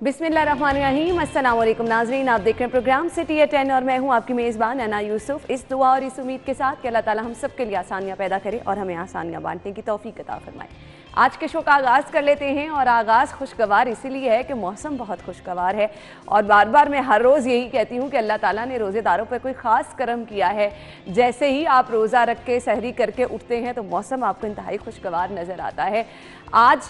बिस्मिल्लाहिर्रहमानिर्रहीम, अस्सलाम वालेकुम नाज़रीन। आप देख रहे हैं प्रोग्राम सिटी एट 10 और मैं हूं आपकी मेज़बान अना यूसुफ। इस दुआ और इस उम्मीद के साथ कि अल्लाह ताला हम सब के लिए आसानियां पैदा करे और हमें आसानियां बांटने की तौफीक अता फरमाए। आज के शो का आगाज़ कर लेते हैं और आगाज़ खुशगवार इसीलिए है कि मौसम बहुत खुशगवार है और बार बार मैं हर रोज़ यही कहती हूँ कि अल्लाह ताला ने रोज़ेदारों पर कोई ख़ास करम किया है। जैसे ही आप रोज़ा रख के सहरी करके उठते हैं तो मौसम आपको इंतहाई खुशगवार नज़र आता है। आज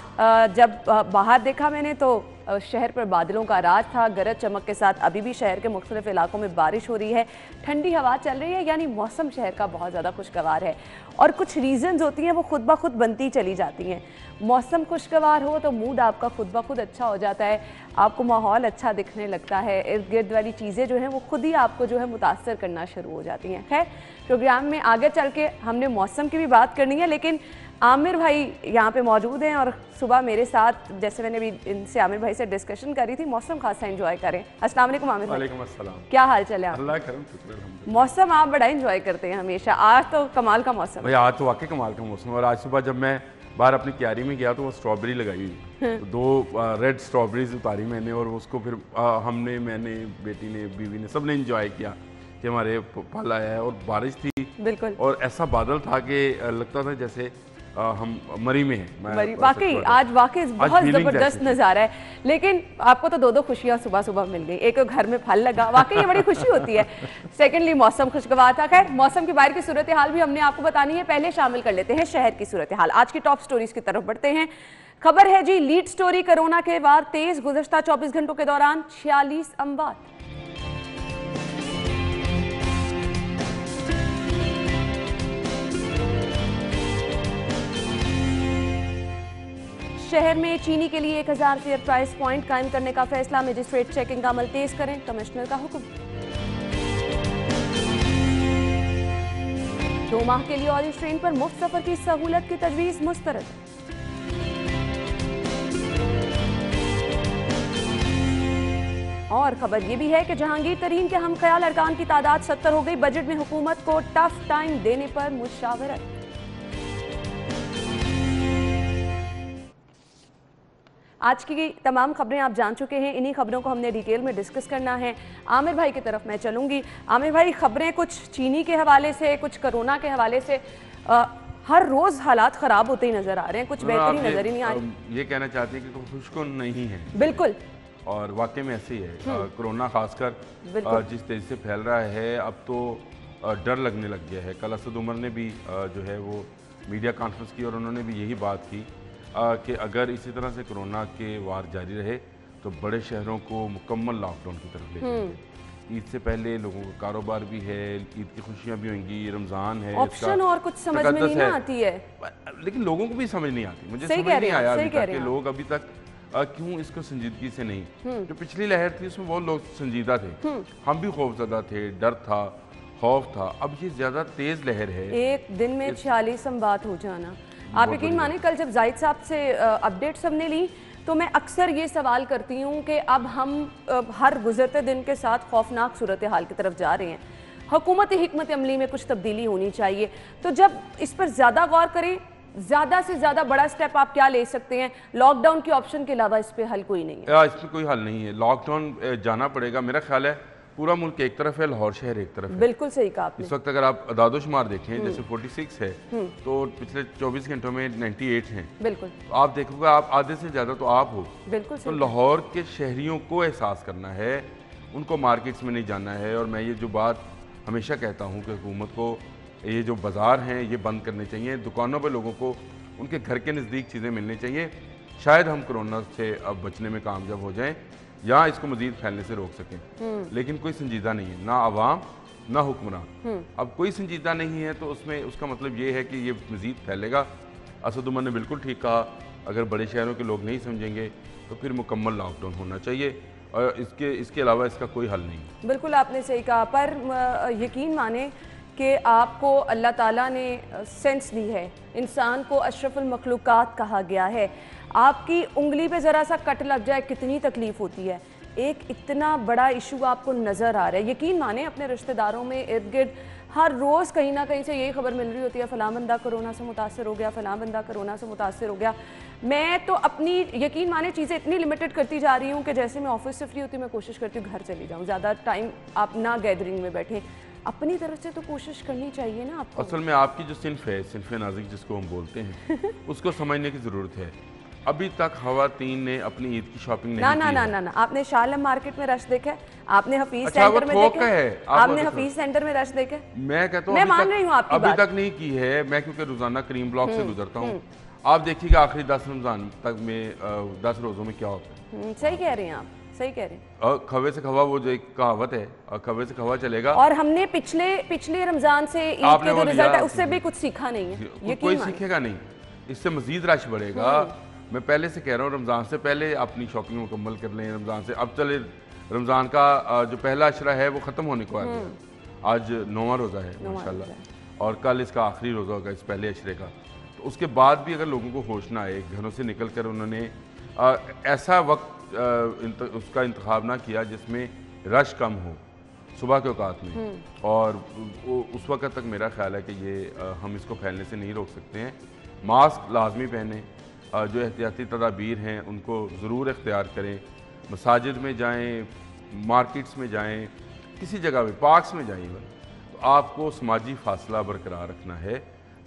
जब बाहर देखा मैंने तो शहर पर बादलों का राज था, गरज चमक के साथ अभी भी शहर के मुख्तलिफ इलाकों में बारिश हो रही है, ठंडी हवा चल रही है, यानी मौसम शहर का बहुत ज़्यादा खुशगवार है। और कुछ रीज़न्स होती हैं वो खुद ब खुद बनती चली जाती हैं। मौसम खुशगवार हो तो मूड आपका खुद ब खुद अच्छा हो जाता है, आपको माहौल अच्छा दिखने लगता है, इर्द गिर्द वाली चीज़ें जो हैं वो खुद ही आपको जो है मुतासर करना शुरू हो जाती हैं। खैर, प्रोग्राम में आगे चल के हमने मौसम की भी बात करनी है, लेकिन आमिर भाई यहाँ पे मौजूद हैं और सुबह मेरे साथ, जैसे मैंने भी इनसे आमिर भाई से डिस्कशन करी थी, मौसम खासा एंजॉय करें। अस्सलाम वालेकुम आमिर भाई। वालेकुम अस्सलाम। क्या हाल चाल है आप? अल्लाह करम शुक्र अल्हम्दुलिल्लाह। मौसम आप बड़ा एंजॉय करते हैं हमेशा, आज तो कमाल का मौसम भाई आज तो वाकई कमाल का मौसम। और आज सुबह जब मैं बाहर अपनी क्यारी में गया तो वो स्ट्रॉबेरी लगाई हुई, तो 2 रेड स्ट्रॉबेरीज उतारी मैंने और उसको फिर मैंने बेटी ने, बीवी ने, सब ने इंजॉय किया कि हमारे फल आया है। और बारिश थी बिल्कुल, और ऐसा बादल था कि लगता था जैसे हम मरी में हैं। वाकई आज वाकई बहुत ज़बरदस्त नज़ारा है। लेकिन आपको तो 2 खुशियाँ सुबह सुबह मिल गई, एक घर में फल लगा, वाकई ये बड़ी खुशी होती है। सेकेंडली मौसम खुशगवार था। खैर, मौसम के बाहर की सूरत हाल भी हमने आपको बतानी है, पहले शामिल कर लेते हैं शहर की सूरत हाल। आज की टॉप स्टोरीज की तरफ बढ़ते हैं। खबर है जी, लीड स्टोरी, कोरोना के वार तेज, गुज़श्ता 24 घंटों के दौरान 46 अमवात। शहर में चीनी के लिए 1000 फेयर प्राइस पॉइंट कायम करने का फैसला, मजिस्ट्रेट चेकिंग का अमल तेज करें, कमिश्नर का हुक्म। 2 माह के लिए ऑरेंज ट्रेन पर मुफ्त सफर की सहूलत की तजवीज मुस्तरद। और खबर यह भी है कि जहांगीर तरीन के हम ख्याल अरकान की तादाद 70 हो गई, बजट में हुकूमत को टफ टाइम देने पर मुशावरत। आज की तमाम खबरें आप जान चुके हैं, इन्हीं खबरों को हमने डिटेल में डिस्कस करना है। आमिर भाई की तरफ मैं चलूंगी। आमिर भाई, खबरें कुछ चीनी के हवाले से, कुछ कोरोना के हवाले से, हर रोज हालात खराब होते ही नजर आ रहे हैं, कुछ बेहतरी नजर ही नहीं आ रही। ये कहना चाहती है कि खुशकुन नहीं है। बिल्कुल, और वाकई में ऐसे ही है। कोरोना खासकर जिस तेजी से फैल रहा है, अब तो डर लगने लग गया है। कल असद उमर ने भी जो है वो मीडिया कॉन्फ्रेंस की और उन्होंने भी यही बात की कि अगर इसी तरह से कोरोना के वार जारी रहे तो बड़े शहरों को मुकम्मल लॉकडाउन की तरफ ले जाएंगे। ईद से पहले लोगों का कारोबार भी है, ईद की खुशियां भी होंगी, रमज़ान है, ऑप्शन और कुछ समझ में नहीं आती है, लेकिन लोगों को भी समझ नहीं आती। मुझे समझ नहीं आया अभी तक कि लोग अभी तक क्यों इसको संजीदगी से नहीं। जो पिछली लहर थी उसमें बहुत लोग संजीदा थे, हम भी खौफजदा थे, डर था, खौफ था। अब ये ज़्यादा तेज़ लहर है, एक दिन में 46 अमवात हो जाना। आप यकीन माने, कल जब जाहिद साहब से अपडेट्स हमने ली तो मैं अक्सर ये सवाल करती हूँ कि अब हम हर गुजरते दिन के साथ खौफनाक सूरत हाल की तरफ जा रहे हैं, हुकूमती हिकमत अमली में कुछ तब्दीली होनी चाहिए। तो जब इस पर ज़्यादा गौर करें, ज़्यादा से ज़्यादा बड़ा स्टेप आप क्या ले सकते हैं? लॉकडाउन के ऑप्शन के अलावा इस पर हल कोई नहीं है। इस पर कोई हल नहीं है, लॉकडाउन जाना पड़ेगा। मेरा ख्याल है पूरा मुल्क एक तरफ है, लाहौर शहर एक तरफ है। बिल्कुल सही कहा आपने। इस वक्त अगर आप अदादोशुमार देखें, जैसे 46 है तो पिछले 24 घंटों में 98 हैं। बिल्कुल, आप देखोगे आप आधे से ज़्यादा तो आप हो। बिल्कुल। तो लाहौर के शहरियों को एहसास करना है, उनको मार्केट्स में नहीं जाना है। और मैं ये जो बात हमेशा कहता हूँ कि हुकूमत को ये जो बाज़ार हैं ये बंद करने चाहिए, दुकानों पर लोगों को उनके घर के नज़दीक चीज़ें मिलनी चाहिए। शायद हम कोरोना से अब बचने में कामयाब हो जाएँ या इसको मजीद फैलने से रोक सकें। लेकिन कोई संजीदा नहीं है, ना आवाम ना हुक्मरान। अब कोई संजीदा नहीं है तो उसमें उसका मतलब ये है कि ये मजीद फैलेगा। असद उमर ने बिल्कुल ठीक कहा, अगर बड़े शहरों के लोग नहीं समझेंगे तो फिर मुकम्मल लॉकडाउन होना चाहिए और इसके अलावा इसका कोई हल नहीं। बिल्कुल आपने सही कहा, पर यकीन माने कि आपको अल्लाह ताला ने सेंस दी है, इंसान को अशरफुल मखलूकात कहा गया है। आपकी उंगली पे ज़रा सा कट लग जाए कितनी तकलीफ़ होती है, ایک اتنا بڑا ایشو آپ کو نظر آ رہا ہے. یقین مانیں اپنے رشتہ داروں میں ارد گرد ہر روز کہیں نہ کہیں سے یہی خبر مل رہی ہوتی ہے فلاں بندہ کرونا سے متاثر ہو گیا, فلاں بندہ کرونا سے متاثر ہو گیا. میں تو اپنی یقین مانیں چیزیں اتنی لمیٹڈ کرتی جا رہی ہوں کہ جیسے میں آفس سے فری ہوتی ہوں میں کوشش کرتی ہوں گھر چلی جاؤں, زیادہ ٹائم آپ نہ گیدرنگ میں بیٹھیں. اپنی طرف سے تو کوشش کرنی چاہیے نا آپ کو. اصل میں آپ کی جو صنف ہے, صنف نازک جس کو ہم بولتے ہیں, اس کو سمجھنے کی ضرورت ہے. ابھی تک خواتین نے اپنی عید کی شاپنگ نہیں کی ہے. نہ آپ نے شالم مارکیٹ میں رش دیکھا ہے, آپ نے حفیظ اچھا وہ سینٹر میں تھوک دیکھا کا ہے, ہے, آپ نے حفیظ سینٹر میں رش دیکھا ہے. میں کہتا میں مان رہی ہوں آپ کی ابھی بات. تک نہیں کی ہے. میں کیونکہ روزانہ کریم بلاک سے گزرتا ہوں. آپ دیکھیے گا آخری 10 رمضان تک میں 10 روزوں میں کیا ہوتا ہے. صحیح کہہ رہے ہیں آپ, صحیح کہہ رہے ہیں. کھوے سے کھوا وہ جو ایک کہاوت ہے, کھوے سے کھوا چلے گا. اور ہم نے پچھلے رمضان سے عید کے جو رزلٹ ہے اس سے بھی کچھ سیکھا نہیں ہے. کوئی سیکھے گا نہیں, اس سے مزید رش بڑھے گا. میں پہلے سے کہہ رہا ہوں رمضان سے پہلے اپنی شاپنگ مکمل کر لیں. رمضان سے اب چلے, رمضان کا جو پہلا عشرہ ہے وہ ختم ہونے کو آ گیا. آج 9واں روزہ ہے ماشاءاللہ, اور کل اس کا آخری روزہ ہوگا اس پہلے عشرے کا. تو اس کے بعد بھی اگر لوگوں کو ہوش نہ آئے, گھروں سے نکل کر انہوں نے ایسا وقت اس کا انتخاب نہ کیا جس میں رش کم ہو صبح کے اوقات میں, اور اس وقت تک میرا خیال ہے کہ یہ ہم اس کو پھیلنے سے نہیں روک سکتے ہیں. ماسک لازمی پہنیں, جو احتیاطی تدابیر ہیں ان کو ضرور اختیار کریں. مساجد میں جائیں, مارکیٹس میں جائیں, کسی جگہ پہ پارکس میں جائیں, تو آپ کو سماجی فاصلہ برقرار رکھنا ہے.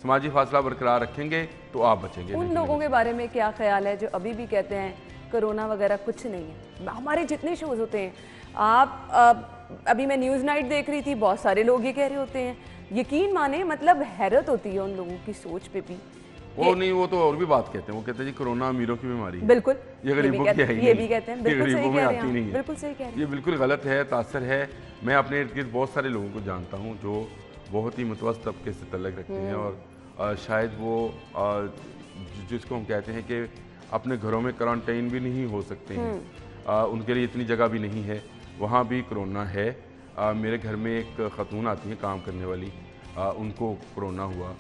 سماجی فاصلہ برقرار رکھیں گے تو آپ بچیں گے. ان لوگوں کے بارے میں کیا خیال ہے جو ابھی بھی کہتے ہیں کرونا وغیرہ کچھ نہیں ہے؟ ہمارے جتنے شوز ہوتے ہیں, آپ ابھی میں نیوز نائٹ دیکھ رہی تھی, بہت سارے لوگ یہ کہہ رہے ہوتے ہیں. یقین مانیں مطلب حیرت ہوتی ہے ان لوگوں کی سوچ پہ بھی. وہ نہیں, وہ تو اور بھی بات کہتے ہیں. وہ کہتے ہیں جی کرونا امیروں کی بیماری ہے. بالکل, یہ غریبوں کی ہے ہی نہیں. یہ بھی کہتے ہیں, بالکل صحیح کہہ رہے ہیں, بالکل صحیح کہہ رہے ہیں. یہ بالکل غلط ہے, تاثر ہے. میں اپنے ارد گرد بہت سارے لوگوں کو جانتا ہوں جو بہت ہی متوسط طبقے سے تعلق رکھتے ہیں, اور شاید وہ جس کو ہم کہتے ہیں کہ اپنے گھروں میں کرانٹائن بھی نہیں ہو سکتے ہیں, ان کے لیے اتنی جگہ بھی نہیں ہے, وہاں بھی کرونا ہے. میرے گھر میں ایک خاتون آتی ہیں کام کرنے والی, ان کو کرونا ہوا,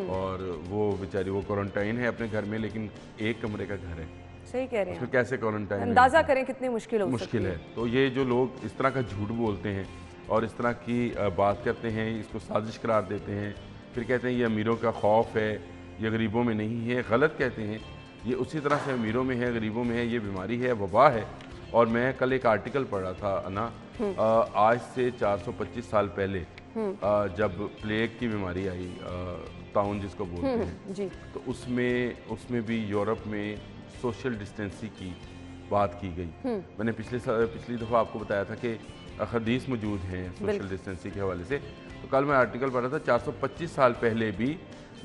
اور وہ بیچاری وہ کوارنٹائن ہے اپنے گھر میں, لیکن ایک کمرے کا گھر ہے. صحیح کہہ رہے ہیں, اس میں کیسے کوارنٹائن اندازہ کریں کتنی مشکل ہے. تو یہ جو لوگ اس طرح کا جھوٹ بولتے ہیں اور اس طرح کی بات کرتے ہیں, اس کو سازش قرار دیتے ہیں, پھر کہتے ہیں یہ امیروں کا خوف ہے, یہ غریبوں میں نہیں ہے. غلط کہتے ہیں. یہ اسی طرح سے امیروں میں ہے, غریبوں میں ہے. یہ بیماری ہے, وبا ہے. اور میں کل ایک آرٹیکل پڑھ رہا تھا انا, آج سے 425 سال پہلے جب پلیگ کی بیماری آئی, طاعون جس کو بولتے ہیں, تو اس میں بھی یورپ میں سوشل ڈسٹینسی کی بات کی گئی. میں نے پچھلی دفعہ آپ کو بتایا تھا کہ حدیث موجود ہیں سوشل ڈسٹینسی کے حوالے سے. تو کل میں آرٹیکل پڑھ رہا تھا 425 سال پہلے بھی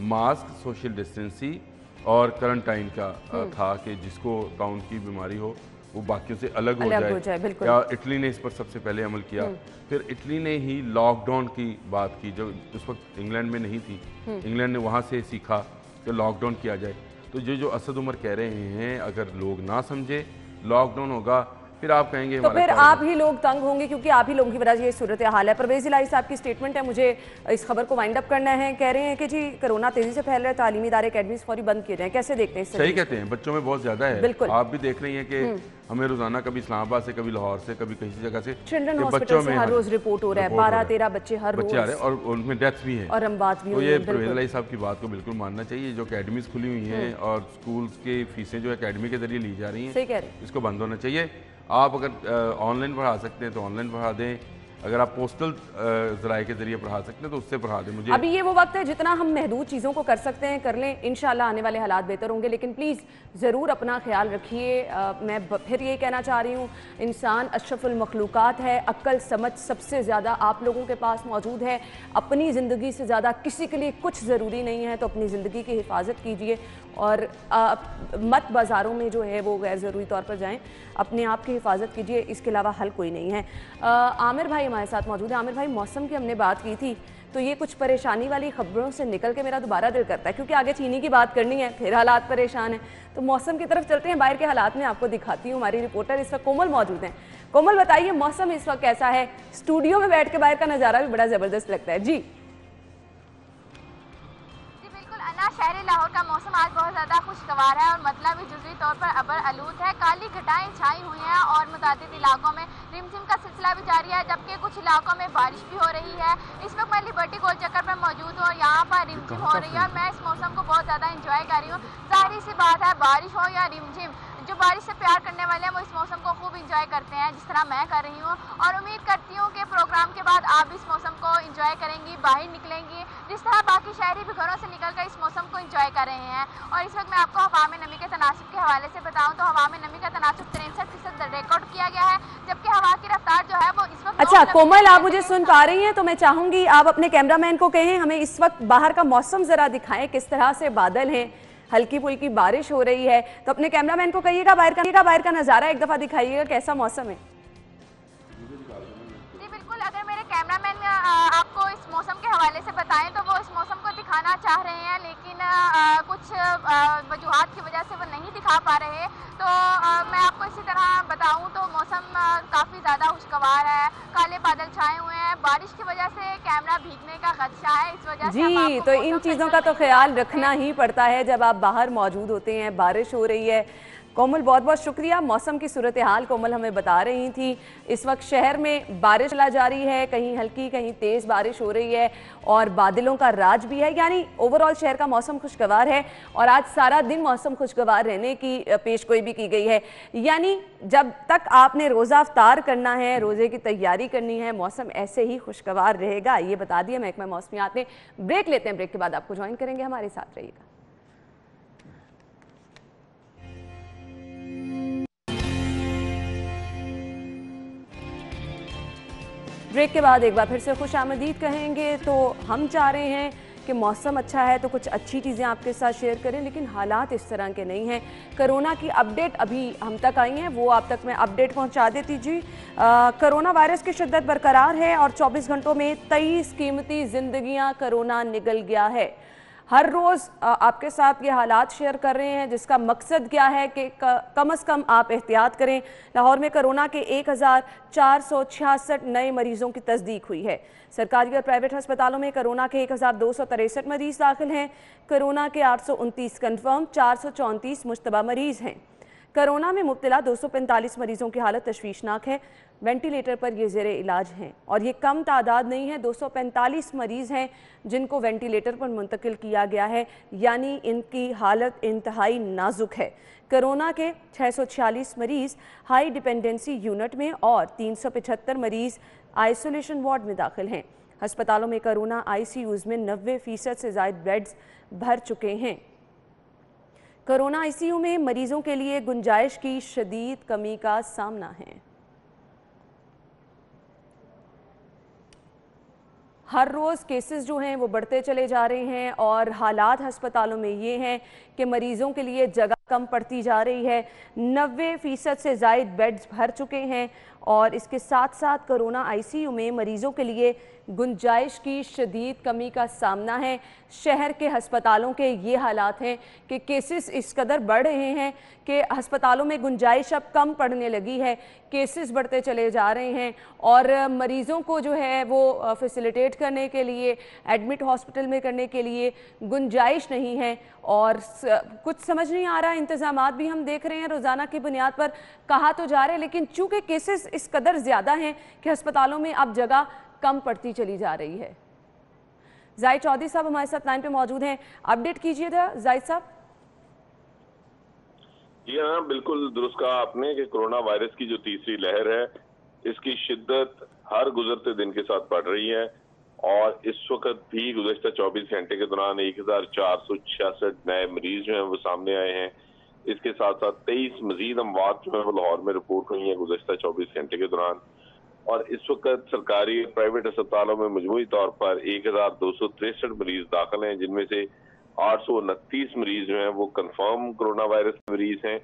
ماسک, سوشل ڈسٹینسی اور کرنٹائن کا تھا کہ جس کو طاعون کی بیماری ہو وہ باقیوں سے الگ ہو جائے. یا اٹلی نے اس پر سب سے پہلے عمل کیا. پھر اٹلی نے ہی لاک ڈاؤن کی بات کی جو اس وقت انگلینڈ میں نہیں تھی. انگلینڈ نے وہاں سے سیکھا کہ لاک ڈاؤن کیا جائے. تو جو اسد عمر کہہ رہے ہیں, اگر لوگ نہ سمجھے لاک ڈاؤن ہوگا, پھر آپ کہیں گے تو پھر آپ ہی لوگ تنگ ہوں گے, کیونکہ آپ ہی لوگوں کی وجہ سے یہ صورتحال ہے. پرویز الہی صاحب کی سٹیٹمنٹ ہے, مجھے اس خبر کو وائنڈ اپ کرنا ہے. کہہ رہے ہیں کہ جی کرونا تیزی سے پھیل رہا ہے, تعلیمی ادارے اکیڈمیز فوری بند کیے جائیں. کیسے دیکھتے ہیں اس سے؟ صحیح کہتے ہیں, بچوں میں بہت زیادہ ہے. آپ بھی دیکھ رہی ہیں کہ ہمیں روزانہ کبھی اسلام آباد سے, کبھی لاہور سے, کبھی کسی جگہ سے چلڈرن ہاسپٹل سے ہر روز رپورٹ ہو رہا ہے, 12-13 بچے ہر روز آ رہے ہیں, اور ان میں ڈیتھ بھی ہیں اور اموات بھی تو ہوئی یہ ہیں. پرویز الہی صاحب کی بات کو بالکل ماننا چاہیے. جو اکیڈمیز کھلی ہوئی ہیں اور سکولز کی فیسیں جو اکیڈمی کے ذریعے لی جا رہی ہیں, صحیح کہہ رہے ہیں, اس کو بند ہونا چاہیے. آپ اگر آن لائن پڑھا سکتے ہیں تو آن لائن پڑھا دیں, اگر آپ پوسٹل ذرائع کے ذریعے پڑھا سکتے ہیں تو اس سے پڑھا دیں. مجھے ابھی یہ وہ وقت ہے جتنا ہم محدود چیزوں کو کر سکتے ہیں کر لیں, انشاءاللہ آنے والے حالات بہتر ہوں گے. لیکن پلیز ضرور اپنا خیال رکھیے. میں پھر یہ کہنا چاہ رہی ہوں, انسان اشرف المخلوقات ہے, عقل سمجھ سب سے زیادہ آپ لوگوں کے پاس موجود ہے. اپنی زندگی سے زیادہ کسی کے لیے کچھ ضروری نہیں ہے, تو اپنی زندگی کی حفاظت کیجیے, اور مت بازاروں میں جو ہے وہ غیر ضروری طور پر جائیں. اپنے آپ کی حفاظت کیجیے, اس کے علاوہ حل کوئی نہیں ہے. عامر بھائی ہمارے ساتھ موجود ہیں. عامر بھائی, موسم کی ہم نے بات کی تھی, تو یہ کچھ پریشانی والی خبروں سے نکل کے میرا دوبارہ دل کرتا ہے, کیونکہ آگے چینی کی بات کرنی ہے, پھر حالات پریشان ہیں. تو موسم کی طرف چلتے ہیں, باہر کے حالات میں آپ کو دکھاتی ہوں. ہماری رپورٹر اس وقت کومل موجود ہیں. کومل بتائیے موسم اس وقت کیسا ہے؟ اسٹوڈیو میں بیٹھ کے باہر کا نظارہ بھی بڑا زبردست لگتا ہے. جی بالکل انا, शहरी लाहौर का मौसम आज बहुत ज़्यादा खुशगवार है और मतलब भी जुज़वी तौर पर अबर आलूद है। काली घटाएं छाई हुई हैं और मुतादिद इलाकों में रिमझिम का सिलसिला भी जारी है, जबकि कुछ इलाकों में बारिश भी हो रही है। इस वक्त मैं लिबर्टी गोल चक्कर पर मौजूद हूँ और यहाँ पर रिमझिम हो रही है और मैं इस मौसम को बहुत ज़्यादा इंजॉय कर रही हूँ। ज़ाहिर सी बात है, बारिश हो या रिमझिम, जो बारिश से प्यार करने वाले हैं वो इस मौसम को खूब इंजॉय करते हैं, जिस तरह मैं कर रही हूँ। और उम्मीद करती हूँ कि प्रोग्राम के बाद आप इस मौसम को इंजॉय करेंगी, बाहर निकलेंगी, जिस तरह बाकी शहरी भी घरों से निकलकर इस मौसम को इंजॉय कर रहे हैं। और इस वक्त मैं आपको हवा में नमी के तनासुब के हवाले से बताऊँ तो हवा में नमी का तनासुब 63% रिकॉर्ड किया गया है, जबकि हवा की रफ्तार जो है वो इस वक्त। अच्छा कोमल, आप मुझे सुन पा रही हैं? तो मैं चाहूंगी आप अपने कैमरामैन को कहें हमें इस वक्त बाहर का मौसम जरा दिखाएं, किस तरह से बादल हैं, हल्की फुल्की बारिश हो रही है। तो अपने कैमरामैन को कहिएगा बाहर का नज़ारा एक दफ़ा दिखाइएगा, कैसा मौसम है। जी बिल्कुल, अगर मेरे कैमरामैन आपको इस मौसम के हवाले से बताएं तो वो इस मौसम को दिखाना चाह रहे हैं, लेकिन कुछ वजूहात की वजह से वो नहीं दिखा पा रहे। तो मैं आपको इसी तरह बताऊं तो मौसम काफ़ी ज़्यादा खुशगवार है, काले बादल छाए हुए हैं, बारिश की वजह से कैमरा भीगने का खदशा है, इस वजह से जी तो इन चीज़ों का तो ख्याल रखना ही पड़ता है जब आप बाहर मौजूद होते हैं, बारिश हो रही है। कोमल बहुत बहुत शुक्रिया। मौसम की सूरत हाल कोमल हमें बता रही थी। इस वक्त शहर में बारिश चला जा रही है, कहीं हल्की कहीं तेज़ बारिश हो रही है और बादलों का राज भी है, यानी ओवरऑल शहर का मौसम खुशगवार है। और आज सारा दिन मौसम खुशगवार रहने की पेशगोई भी की गई है, यानी जब तक आपने रोज़ा अफ्तार करना है, रोज़े की तैयारी करनी है, मौसम ऐसे ही खुशगवार रहेगा, ये बता दिया महकमा मौसमियात ने। ब्रेक लेते हैं, ब्रेक के बाद आपको ज्वाइन करेंगे, हमारे साथ रहिएगा। ब्रेक के बाद एक बार फिर से खुश आमदीद कहेंगे। तो हम चाह रहे हैं कि मौसम अच्छा है तो कुछ अच्छी चीज़ें आपके साथ शेयर करें, लेकिन हालात इस तरह के नहीं हैं। कोरोना की अपडेट अभी हम तक आई हैं, वो आप तक मैं अपडेट पहुंचा देती जी। कोरोना वायरस की शिद्दत बरकरार है और 24 घंटों में 23 कीमती जिंदगियां कोरोना निगल गया है। हर रोज़ आपके साथ ये हालात शेयर कर रहे हैं, जिसका मकसद क्या है कि कम से कम आप एहतियात करें। लाहौर में कोरोना के 1466 नए मरीजों की तस्दीक हुई है। सरकारी और प्राइवेट अस्पतालों में कोरोना के 1263 मरीज दाखिल हैं। कोरोना के 829 कन्फर्म, 434 मुश्तबा मरीज हैं। कोरोना में मुब्तला 245 मरीजों की हालत तशवीशनाक है, वेंटिलेटर पर ये ज़ेरे इलाज हैं। और ये कम तादाद नहीं है, 245 मरीज़ हैं जिनको वेंटिलेटर पर मुंतकिल किया गया है, यानी इनकी हालत इंतहाई नाजुक है। कोरोना के 646 मरीज़ हाई डिपेंडेंसी यूनिट में और 375 मरीज़ आइसोलेशन वार्ड में दाखिल हैं। अस्पतालों में कोरोना ICUs में 90% से ज़ायद बेड्स भर चुके हैं। कोरोना ICU में मरीजों के लिए गुंजाइश की शदीद कमी का सामना है। हर रोज़ केसेस जो हैं वो बढ़ते चले जा रहे हैं और हालात अस्पतालों में ये हैं कि मरीज़ों के लिए जगह कम पड़ती जा रही है। 90% से ज़ायद बेड्स भर चुके हैं और इसके साथ साथ कोरोना ICU में मरीज़ों के लिए गुंजाइश की शदीद कमी का सामना है। शहर के अस्पतालों के ये हालात हैं कि केसेस इस कदर बढ़ रहे हैं कि अस्पतालों में गुंजाइश अब कम पड़ने लगी है, केसेस बढ़ते चले जा रहे हैं और मरीज़ों को जो है वो फैसिलिटेट करने के लिए, एडमिट हॉस्पिटल में करने के लिए गुंजाइश नहीं है और कुछ समझ नहीं आ रहा। इंतज़ामात भी हम देख रहे हैं रोज़ाना की बुनियाद पर कहा तो जा रहे हैं, लेकिन चूँकि केसेस इस कदर ज़्यादा हैं कि अस्पतालों में अब जगह कम पड़ती चली जा रही है। जाहिद चौधरी साहब हमारे साथ लाइन पे मौजूद हैं, अपडेट कीजिए था जाहिद साहब। जी हाँ, बिल्कुल दुरुस्त कहा आपने कि कोरोना वायरस की जो तीसरी लहर है इसकी शिद्दत हर गुजरते दिन के साथ बढ़ रही है और इस वक्त भी गुज़श्ता 24 घंटे के दौरान 1466 नए मरीज जो हैं वो सामने आए हैं। इसके साथ साथ 23 मजीद अमवात जो है वो लाहौर में रिपोर्ट हुई हैं गुज़श्ता 24 घंटे के दौरान। और इस वक्त सरकारी और प्राइवेट अस्पतालों में मजमूई तौर पर 1263 मरीज दाखिल हैं, जिनमें से 829 मरीज जो हैं वो कंफर्म कोरोना वायरस मरीज हैं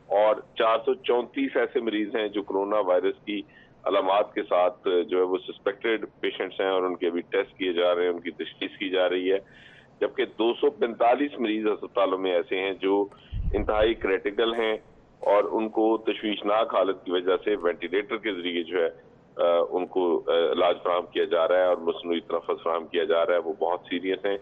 और 434 ऐसे मरीज हैं जो कोरोना वायरस की अलामात के साथ जो है वो सस्पेक्टेड पेशेंट्स हैं और उनके अभी टेस्ट किए जा रहे हैं, उनकी तशखीस की जा रही है। जबकि 245 मरीज अस्पतालों में ऐसे हैं जो इंतहाई क्रिटिकल हैं और उनको तशवीशनाक हालत की वजह से वेंटिलेटर के जरिए जो है उनको इलाज फराहम किया जा रहा है और मसनूई तनफ़्फ़ुस फराहम किया जा रहा है, वो बहुत सीरियस हैं।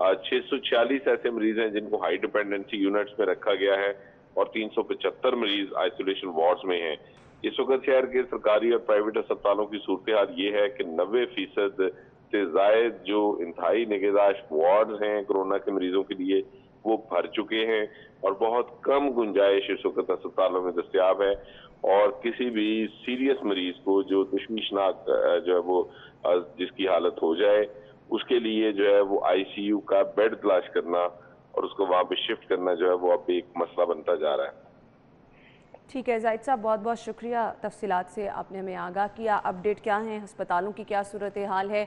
646 ऐसे मरीज हैं जिनको हाई डिपेंडेंसी यूनिट्स में रखा गया है और 375 मरीज आइसोलेशन वार्ड्स में हैं। इस वक्त शहर के सरकारी और प्राइवेट अस्पतालों की सूरत हाल ये है कि 90% से जायद जो इंतहाई निगहदाश्त वार्ड्स हैं कोरोना के मरीजों के लिए वो भर चुके हैं और बहुत कम गुंजाइश इस वक्त अस्पतालों में दस्तयाब है। और किसी भी सीरियस मरीज को जो तशवीशनाक जो है वो जिसकी हालत हो जाए उसके लिए जो है वो आईसीयू का बेड तलाश करना और उसको वहाँ पे शिफ्ट करना जो है वो अब एक मसला बनता जा रहा है। ठीक है जाहिद साहब, बहुत बहुत शुक्रिया, तफसीलात से आपने हमें आगाह किया। अपडेट क्या है, अस्पतालों की क्या सूरत हाल है,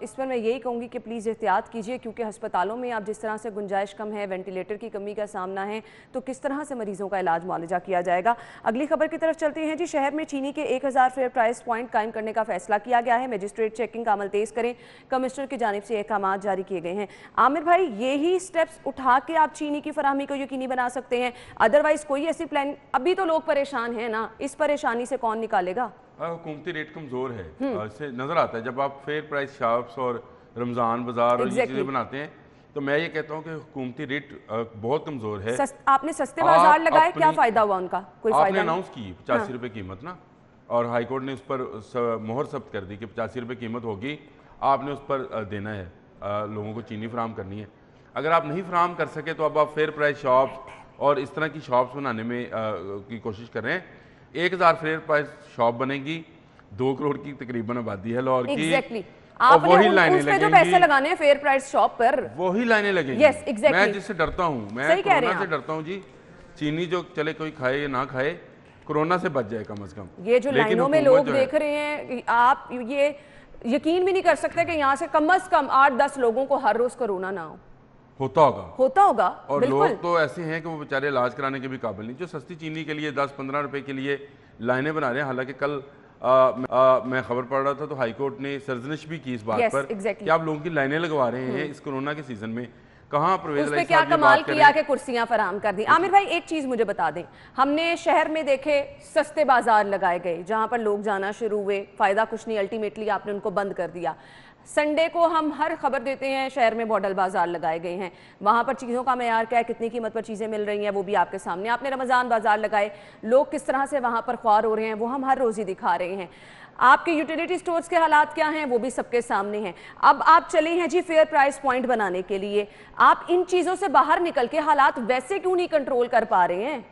इस पर मैं यही कहूँगी कि प्लीज़ एहतियात कीजिए, क्योंकि अस्पतालों में अब जिस तरह से गुंजाइश कम है, वेंटिलेटर की कमी का सामना है, तो किस तरह से मरीज़ों का इलाज मुआलजा किया जाएगा। अगली खबर की तरफ चलते हैं जी। शहर में चीनी के 1000 फेयर प्राइस पॉइंट कायम करने का फैसला किया गया है। मजिस्ट्रेट चेकिंग का अमल तेज़ करें, कमिश्नर की जानिब से अहकाम जारी किए गए हैं। आमिर भाई, यही स्टेप्स उठा के आप चीनी की फराहमी को यकीनी बना सकते हैं, अदरवाइज़ कोई ऐसी प्लान, अभी तो लोग परेशान हैं ना, इस परेशानी से कौन निकालेगा। हुकूमती रेट कमज़ोर है, इससे नज़र आता है जब आप फेयर प्राइस शॉप्स और रमज़ान बाजार और ये चीज़ें बनाते हैं, तो मैं ये कहता हूँ कि हुकूमती रेट बहुत कमज़ोर है। आपने सस्ते बाजार लगाए, क्या फ़ायदा हुआ उनका? कोई आपने अनाउंस की 85 रुपये कीमत ना, और हाई कोर्ट ने उस पर मोहर सब्त कर दी कि 85 रुपये कीमत होगी, आपने उस पर देना है, लोगों को चीनी फराहम करनी है। अगर आप नहीं फराहम कर सके तो अब आप फेयर प्राइस शॉप्स और इस तरह की शॉप्स बनाने में की कोशिश कर रहे हैं। 1000 फेयर प्राइस शॉप बनेगी, 2 करोड़ की तकरीबन आबादी है लाहौर की, और वही लाइनें लगेंगी, जो पैसे लगाने हैं फेयर प्राइस शॉप पर, वही लाइनें लगेंगी। yes, exactly. मैं जिससे डरता हूँ, मैं कोरोना से डरता हूँ जी। चीनी जो चले कोई खाए या ना खाए, कोरोना से बच जाए कम से कम। ये जो लाइनों में लोग देख रहे हैं, आप ये यकीन भी नहीं कर सकते कि यहाँ से कम 8-10 लोगों को हर रोज कोरोना ना होता होगा। और लोग तो ऐसे हैं कि वो बेचारे इलाज कराने के भी काबिल नहीं, जो सस्ती चीनी के लिए 10-15 रुपए के लिए लाइनें बना रहे हैं। हालांकि कल मैं खबर पढ़ रहा था तो हाई कोर्ट ने सर्जनिश भी की इस बात पर कि आप लोगों की लाइनें लगवा रहे हैं इस कोरोना के सीजन में। कहाँ परवेज पे क्या कमाल किया कि कुर्सियां फराहम कर दी। आमिर भाई, एक चीज मुझे बता दें, हमने शहर में देखे सस्ते बाजार लगाए गए जहां पर लोग जाना शुरू हुए, फायदा कुछ नहीं, अल्टीमेटली आपने उनको बंद कर दिया। संडे को हम हर खबर देते हैं शहर में मॉडल बाजार लगाए गए हैं, वहां पर चीज़ों का मेयार क्या है, कितनी कीमत पर चीज़ें मिल रही हैं, वो भी आपके सामने। आपने रमज़ान बाजार लगाए, लोग किस तरह से वहां पर ख्वार हो रहे हैं वो हम हर रोज़ ही दिखा रहे हैं। आपके यूटिलिटी स्टोर्स के हालात क्या हैं वो भी सबके सामने हैं। अब आप चले हैं जी फेयर प्राइस पॉइंट बनाने के लिए, आप इन चीज़ों से बाहर निकल के हालात वैसे क्यों नहीं कंट्रोल कर पा रहे हैं?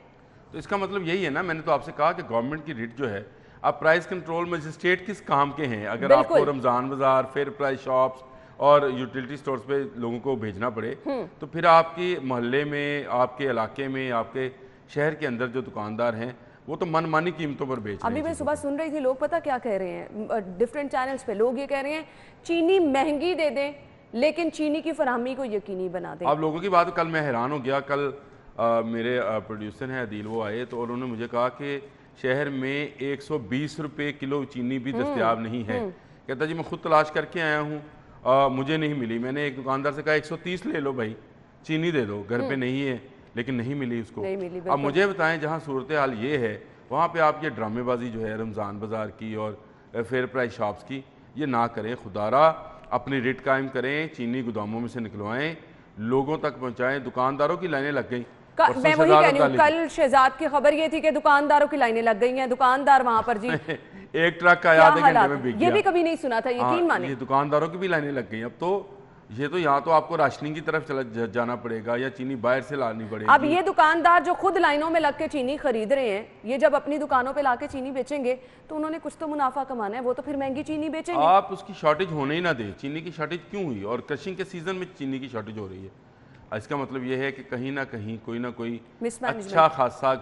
तो इसका मतलब यही है ना, मैंने तो आपसे कहा कि गवर्नमेंट की रेट जो है, अब प्राइस कंट्रोल मजिस्ट्रेट किस काम के हैं? अगर आपको रमज़ान बाजार, फेयर प्राइस शॉप्स और यूटिलिटी स्टोर्स पे लोगों को भेजना पड़े, तो फिर आपके मोहल्ले में, आपके इलाके में, आपके शहर के अंदर जो दुकानदार हैं वो तो मनमानी कीमतों पर बेच रहे हैं। अभी मैं सुबह सुन रही थी, लोग पता क्या कह रहे हैं डिफरेंट चैनल्स पे, लोग ये कह रहे हैं चीनी महंगी दे दें लेकिन चीनी की फराहमी को यकीनी बना दें। आप लोगों की बात, कल मैं हैरान हो गया, कल मेरे प्रोड्यूसर हैं अदील, वो आए तो उन्होंने मुझे कहा कि शहर में 120 रुपये किलो चीनी भी दस्तयाब नहीं है। कहता जी मैं खुद तलाश करके आया हूँ, मुझे नहीं मिली। मैंने एक दुकानदार से कहा 130 ले लो भाई, चीनी दे दो, घर पे नहीं है, लेकिन नहीं मिली उसको। अब मुझे बताएं, जहाँ सूरत हाल ये है वहाँ पे आप ये ड्रामेबाजी जो है रमज़ान बाज़ार की और फेयर प्राइस शॉप्स की, ये ना करें। खुदारा अपनी रेट कायम करें, चीनी गोदामों में से निकलवाएं, लोगों तक पहुँचाएं। दुकानदारों की लाइनें लग गई। मैं वही कह रही हूँ, कल शहजाद की खबर ये थी कि दुकानदारों की लाइनें लग गई हैं, दुकान वहां पर जी एक ट्रक का आधे घंटे में बिक गया। ये भी कभी नहीं सुना था, यकीन माने। ये दुकानदारों की भी लाइनें लग गई। अब तो ये तो यहाँ तो आपको राशनिंग की तरफ चला जाना पड़ेगा या चीनी बाहर से लानी पड़ेगी। अब ये दुकानदार जो खुद लाइनों में लग के चीनी खरीद रहे हैं, ये जब अपनी दुकानों पे लाके चीनी बेचेंगे तो उन्होंने कुछ तो मुनाफा कमाना है, वो तो फिर महंगी चीनी बेचेंगे। आप उसकी शॉर्टेज होने ही ना दे। चीनी की शॉर्टेज क्यों हुई? और क्रशिंग के सीजन में चीनी की शॉर्टेज हो रही है। इसका मतलब ये है कि कहीं ना कहीं कोई ना कोई अच्छा खासा,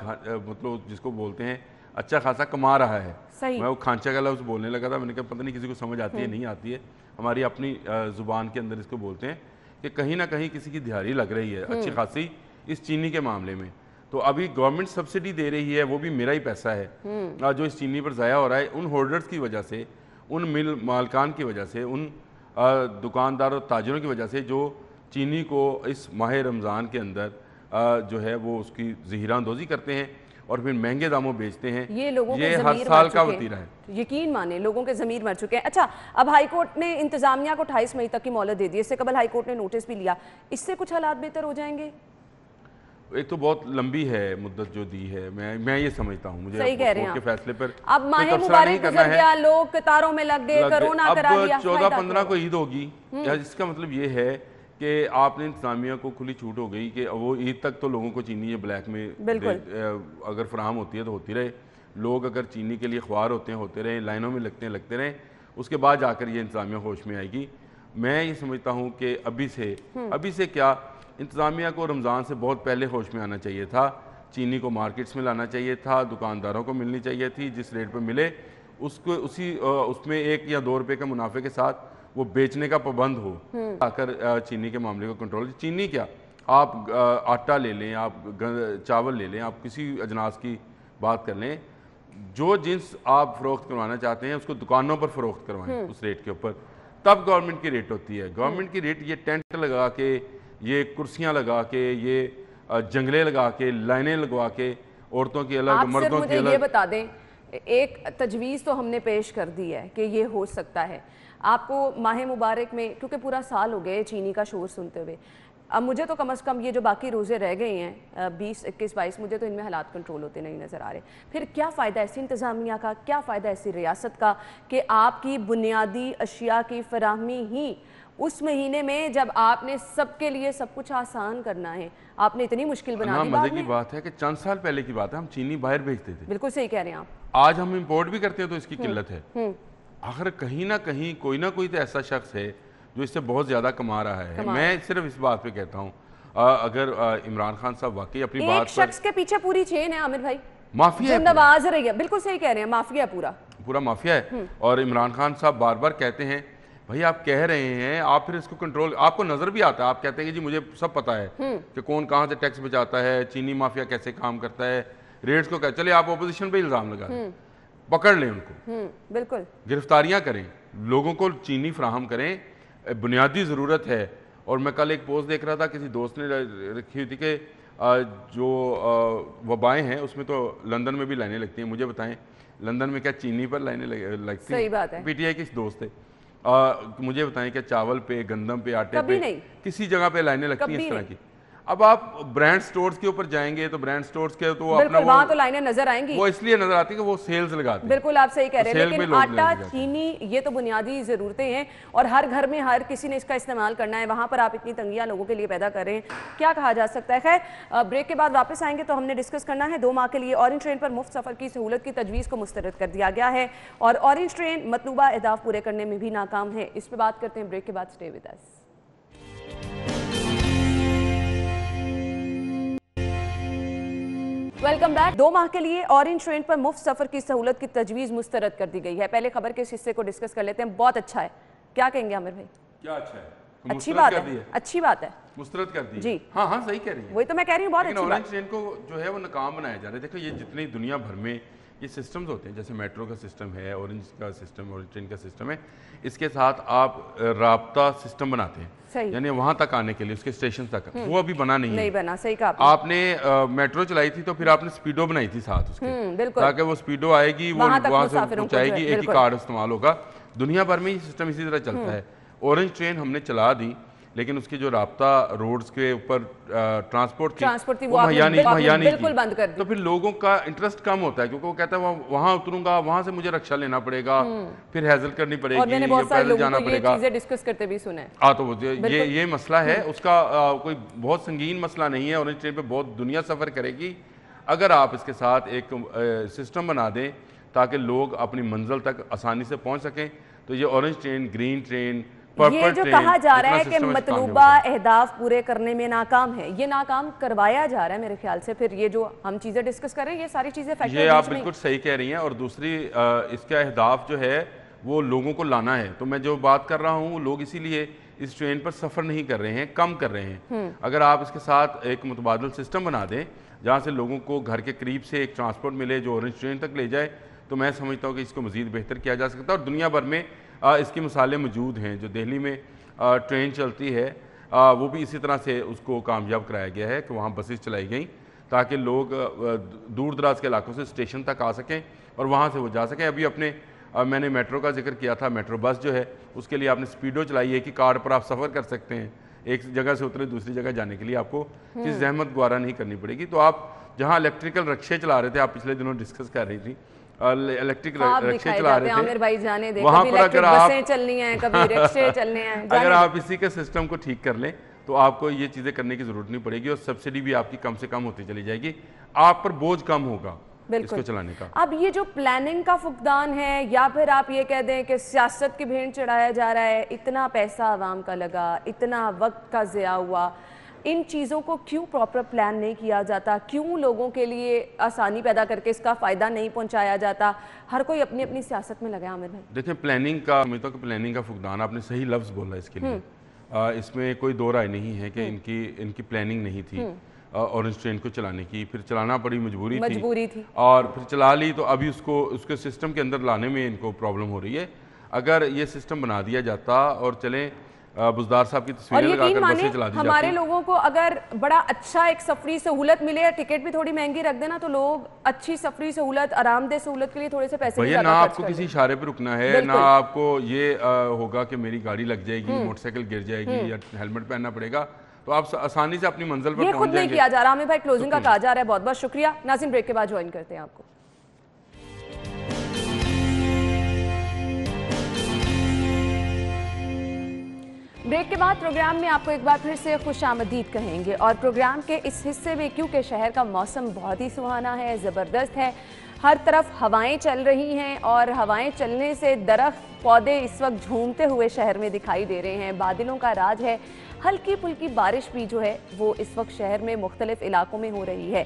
मतलब जिसको बोलते हैं अच्छा खासा कमा रहा है। मैं वो खांचा का लफ्ज़ बोलने लगा था, मैंने कहा पता नहीं किसी को समझ आती है नहीं आती है, हमारी अपनी ज़ुबान के अंदर इसको बोलते हैं कि कहीं ना कहीं किसी की दिहाड़ी लग रही है अच्छी खासी इस चीनी के मामले में। तो अभी गवर्नमेंट सब्सिडी दे रही है, वो भी मेरा ही पैसा है जो इस चीनी पर ज़ाया हो रहा है, उन होल्डर्स की वजह से, उन मिल मालकान की वजह से, उन दुकानदार और ताजरों की वजह से जो चीनी को इस माह रमज़ान के अंदर जो है वो उसकी ज़हीरा अंदोज़ी करते हैं। اور پھر مہنگے داموں بیچتے ہیں. یہ لوگوں کے ہر ضمیر سال مر کا چکے وتیرہ ہیں. ہے. یقین مانیں لوگوں کے ضمیر مر چکے ہیں. اچھا اب ہائی کورٹ نے انتظامیہ کو 28 مئی تک کی مہلت دے دی. اس سے قبل ہائی کورٹ نے نوٹس بھی لیا. اس سے کچھ حالات بہتر ہو جائیں گے؟ ایک تو بہت لمبی ہے مدت جو دی ہے, میں یہ سمجھتا ہوں, مجھے صحیح کہہ رہے ہیں کے فیصلے پر اب ماہ مبارک گزر گیا, لوگ قطاروں میں لگ گئے, کرونا کرا لیا. اب 14-15 کو عید ہوگی, اس کا مطلب یہ ہے کہ آپ نے انتظامیہ کو کھلی چھوٹ ہو گئی کہ وہ عید تک تو لوگوں کو چینی بلیک میں اگر فراہم ہوتی ہے تو ہوتی رہے. لوگ اگر چینی کے لیے خوار ہوتے رہیں, لائنوں میں لگتے رہیں, اس کے بعد جا کر یہ انتظامیہ ہوش میں آئے گی. میں یہ سمجھتا ہوں کہ ابھی سے کیا انتظامیہ کو رمضان سے بہت پہلے ہوش میں آنا چاہیے تھا. چینی کو مارکیٹس میں لانا چاہیے تھا, دکانداروں کو ملنی چاہیے تھی, جس ریٹ پہ ملے اس میں 1 یا 2 روپے کے منافع کے ساتھ وہ بیچنے کا پابند ہو, آ کر چینی کے معاملے کو کنٹرول. چینی کیا, آپ آٹا لے لیں, آپ چاول لے لیں, آپ کسی اجناس کی بات کر لیں, جو جنس آپ فروخت کروانا چاہتے ہیں اس کو دکانوں پر فروخت کروائیں اس ریٹ کے اوپر, تب گورنمنٹ کی ریٹ ہوتی ہے. گورنمنٹ کی ریٹ یہ ٹینٹ لگا کے, یہ کرسیاں لگا کے, یہ جنگلے لگا کے, لائنیں لگوا کے, عورتوں کی الگ مردوں کی الگ. یہ بتا دیں, ایک تجویز تو ہم نے پیش کر دی ہے کہ یہ ہو سکتا ہے. آپ کو ماہ مبارک میں, کیونکہ پورا سال ہو گئے چینی کا شور سنتے ہوئے, اب مجھے تو کم از کم یہ جو باقی روزے رہ گئے ہیں 20, 21, 22, مجھے تو ان میں حالات کنٹرول ہوتے نہیں نظر آ رہے. پھر کیا فائدہ ایسی انتظامیہ کا, کیا فائدہ ایسی ریاست کا کہ آپ کی بنیادی اشیاء کی فراہمی ہی اس مہینے میں جب آپ نے سب کے لیے سب کچھ آسان کرنا ہے, آپ نے اتنی مشکل بنا دی. مزے کی بات ہے کہ چند سال پہلے کی بات ہے, ہم چینی باہر بھیجتے تھے. بالکل صحیح کہہ رہے ہیں آپ. آج ہم امپورٹ بھی کرتے ہیں تو اس کی قلت ہے. آخر کہیں نہ کہیں کوئی نہ کوئی تو ایسا شخص ہے جو اس سے بہت زیادہ کما رہا ہے. میں صرف اس بات پہ کہتا ہوں, اگر عمران خان صاحب واقعی اپنی بات پر, ایک شخص کے پیچھے پوری چین ہے عامر بھائی, مافیا جو نواز رہی ہے. بالکل صحیح کہہ رہے ہیں, مافیا پورا مافیا ہے. اور عمران خان صاحب بار بار کہتے ہیں بھائی آپ کہہ رہے ہیں, آپ پھر اس کو کنٹرول, آپ کو نظر بھی آتا ہے, آپ کہتے ہیں کہ جی مجھے سب پتا ہے کہ کون کہاں سے ٹیکس بچاتا ہے, چینی مافیا کیسے کام کرتا ہے, ریٹس کو کہتے. چلے آپ اپوزیشن پہ الزام لگا دیں, پکڑ لیں ان کو, بالکل گرفتاریاں کریں, لوگوں کو چینی فراہم کریں, بنیادی ضرورت ہے. اور میں کل ایک پوسٹ دیکھ رہا تھا, کسی دوست نے رکھی ہوئی تھی کہ جو وبائیں ہیں اس میں تو لندن میں بھی لائنیں لگتی ہیں. مجھے بتائیں لندن میں کیا چینی پر لائنیں لگتی ہیں؟ صحیح بات ہے. پی ٹی آئی کس دوست تھے, مجھے بتائیں کہ چاول پہ, گندم پہ, آٹے پہ کسی جگہ پہ لائنیں لگتی ہیں اس طرح کی. اب آپ برانڈ سٹورز کے اوپر جائیں گے تو برانڈ سٹورز کے تو اپنا وہاں تو لائنیں نظر آئیں گی, وہ اس لیے نظر آتی ہے کہ وہ سیلز لگاتے ہیں. بالکل آپ صحیح کہہ رہے ہیں, لیکن آٹا, چینی یہ تو بنیادی ضرورتیں ہیں اور ہر گھر میں ہر کسی نے اس کا استعمال کرنا ہے. وہاں پر آپ اتنی تنگیاں لوگوں کے لیے پیدا کر رہے ہیں, کیا کہا جا سکتا ہے. خیر بریک کے بعد واپس آئیں گے تو ہم نے ڈسکس کرنا ہے 2 ماہ کے لیے اورنج ٹرین پر مفت سفر کی سہولت کی تجویز کو مسترد کر دیا گیا ہے اور اورنج ٹرین مطلوبہ اہداف پورے کرنے میں بھی ناکام ہے. اس پہ بات کرتے ہیں بریک کے بعد. Stay with us. Welcome back. 2 ماہ کے لیے اورنج ٹرین پر مفت سفر کی سہولت کی تجویز مسترد کر دی گئی ہے. پہلے خبر کے اس حصے کو ڈسکس کر لیتے ہیں. بہت اچھا ہے, کیا کہیں گے عامر بھائی؟ کیا اچھا ہے, اچھی بات ہے, اچھی بات ہے, مسترد کر دی جی. ہاں صحیح کہہ رہی ہیں, وہی تو میں کہہ رہی ہوں, بہت اچھی بات. اورنج ٹرین کو جو ہے وہ ناکام بنایا جا رہا ہے. دیکھو یہ جتنی دنیا بھر میں یہ سسٹمز ہوتے ہیں, جیسے میٹرو کا سسٹم ہے, اورنج کا سسٹم, اورنج ٹرین کا سسٹم ہے, اس کے ساتھ آپ رابطہ سسٹم بناتے ہیں, یعنی وہاں تک آنے کے لیے اس کے اسٹیشن تک, وہ ابھی بنا نہیں بنا. صحیح کہا آپ نے. میٹرو چلائی تھی تو پھر آپ نے سپیڈو بنائی تھی ساتھ اس کے, تاکہ وہ سپیڈو آئے گی, وہ وہاں سے پہنچائے گی, ایک ہی کارڈ استعمال ہوگا. دنیا بھر میں یہ سسٹم اسی طرح چلتا ہے. اورنج ٹرین ہم نے چلا دی, لیکن اس کی جو رابطہ روڈز کے اوپر ٹرانسپورٹ تھی وہ مہیا نہیں کی, تو پھر لوگوں کا انٹرسٹ کم ہوتا ہے, کیونکہ وہ کہتا ہے وہاں اتروں گا, وہاں سے مجھے رکشہ لینا پڑے گا, پھر ہیزل کرنی پڑے گی, پیدل جانا پڑے گا. ڈسکس کرتے بھی سنے. تو یہ مسئلہ ہے, اس کا کوئی بہت سنگین مسئلہ نہیں ہے. اورنج ٹرین پہ بہت دنیا سفر کرے گی اگر آپ اس کے ساتھ ایک سسٹم بنا دیں تاکہ لوگ اپنی منزل تک آسانی سے پہنچ سکیں. تو یہ اورنج ٹرین, گرین ٹرین, یہ جو کہا جا رہا ہے کہ مطلوبہ اہداف پورے کرنے میں ناکام ہے, یہ ناکام کروایا جا رہا ہے میرے خیال سے. پھر یہ جو ہم چیزیں ڈسکس کر رہے ہیں یہ ساری چیزیں فیکٹر, یہ آپ بالکل صحیح کہہ رہی ہیں. اور دوسری اس کا اہداف جو ہے وہ لوگوں کو لانا ہے. تو میں جو بات کر رہا ہوں لوگ اسی لیے اس ٹرین پر سفر نہیں کر رہے ہیں, کم کر رہے ہیں. اگر آپ اس کے ساتھ ایک متبادل سسٹم بنا دیں جہاں سے لوگوں کو گھر کے قریب سے ایک ٹرانسپورٹ ملے جو اورنج ٹرین تک لے جائے, تو میں سمجھتا ہوں کہ اس کو مزید بہتر کیا جا سکتا ہے. اور دنیا بھر میں اس کی مثالیں موجود ہیں. جو دہلی میں ٹرین چلتی ہے وہ بھی اسی طرح سے اس کو کامیاب کرایا گیا ہے کہ وہاں بسز چلائی گئیں تاکہ لوگ دور دراز کے علاقوں سے اسٹیشن تک آ سکیں اور وہاں سے وہ جا سکیں. ابھی اپنے میں نے میٹرو کا ذکر کیا تھا. میٹرو بس جو ہے اس کے لیے آپ نے سپیڈو چلائی ہے کہ کارڈ پر آپ سفر کر سکتے ہیں, ایک جگہ سے اترے دوسری جگہ جانے کے لیے آپ کو کسی زحمت گوارا نہیں کرنی پڑے گی. تو آپ جہاں الیکٹریکل رکشے چلا رہے تھے, آپ پچھلے دنوں ڈسکس کر رہی تھی, الیکٹرک رکشے چلا رہے تھے, وہاں پر اگر آپ چلنی ہیں کبھی رکشے چلنے ہیں, اگر آپ اسی کے سسٹم کو ٹھیک کر لیں تو آپ کو یہ چیزیں کرنے کی ضرورت نہیں پڑے گی اور سبسڈی بھی آپ کی کم سے کم ہوتی چلی جائے گی, آپ پر بوجھ کم ہوگا اس کو چلانے کا. اب یہ جو پلاننگ کا فقدان ہے, یا پھر آپ یہ کہہ دیں کہ سیاست کی بھین چڑھایا جا رہا ہے, اتنا پیسہ عوام کا لگا, اتنا وقت کا ضیاع ہوا, ان چیزوں کو کیوں پراپر پلان نہیں کیا جاتا؟ کیوں لوگوں کے لیے آسانی پیدا کر کے اس کا فائدہ نہیں پہنچایا جاتا؟ ہر کوئی اپنی اپنی سیاست میں لگا. عامر بھائی دیکھیں, پلاننگ کا سمجھتا ہوں کہ پلاننگ کا فقدان, آپ نے صحیح لفظ بولا اس کے لیے, اس میں کوئی دو رائے نہیں ہے کہ ان کی پلاننگ نہیں تھی اورنج ٹرین کو چلانے کی. پھر چلانا پڑی, مجبوری تھی, اور پھر چلا لی تو ابھی اس کے سسٹم کے اندر لانے میں ان کو پرابلم ہو رہی ہے. اگر یہ سسٹم بنا دیا جاتا اور چلیں بزدار صاحب کی تصویریں لگا کر بسیں چلا دی جاتی, ہمارے لوگوں کو اگر بڑا اچھا ایک سفری سہولت ملے, ٹکٹ بھی تھوڑی مہنگی رکھ دینا, تو لوگ اچھی سفری سہولت, آرام دہ سہولت کے لیے تھوڑے سے پیسے نہ آپ کو کسی اشارے پہ رکنا ہے, نہ آپ کو یہ ہوگا کہ میری گاڑی لگ جائے گی, موٹر سائیکل گر جائے گی یا ہیلمٹ پہننا پڑے گا, تو آپ آسانی سے اپنی منزل پر پہنچ جائیں گے. یہ خود نہیں کیا جا رہا. عامر بھائی کلوزنگ کا کہا جا رہا ہے. بہت بہت شکریہ. ناظرین بریک کے بعد جوائن کرتے ہیں آپ کو. بریک کے بعد پروگرام میں آپ کو ایک بار پھر سے خوش آمدید کہیں گے, اور پروگرام کے اس حصے میں کیونکہ شہر کا موسم بہت ہی سہانا ہے, زبردست ہے, ہر طرف ہوائیں چل رہی ہیں, اور ہوائیں چلنے سے درخت پودے اس وقت جھومتے ہوئے شہر میں دکھائی دے رہے ہیں. بادلوں کا راج ہے, ہلکی پھلکی بارش بھی جو ہے وہ اس وقت شہر میں مختلف علاقوں میں ہو رہی ہے.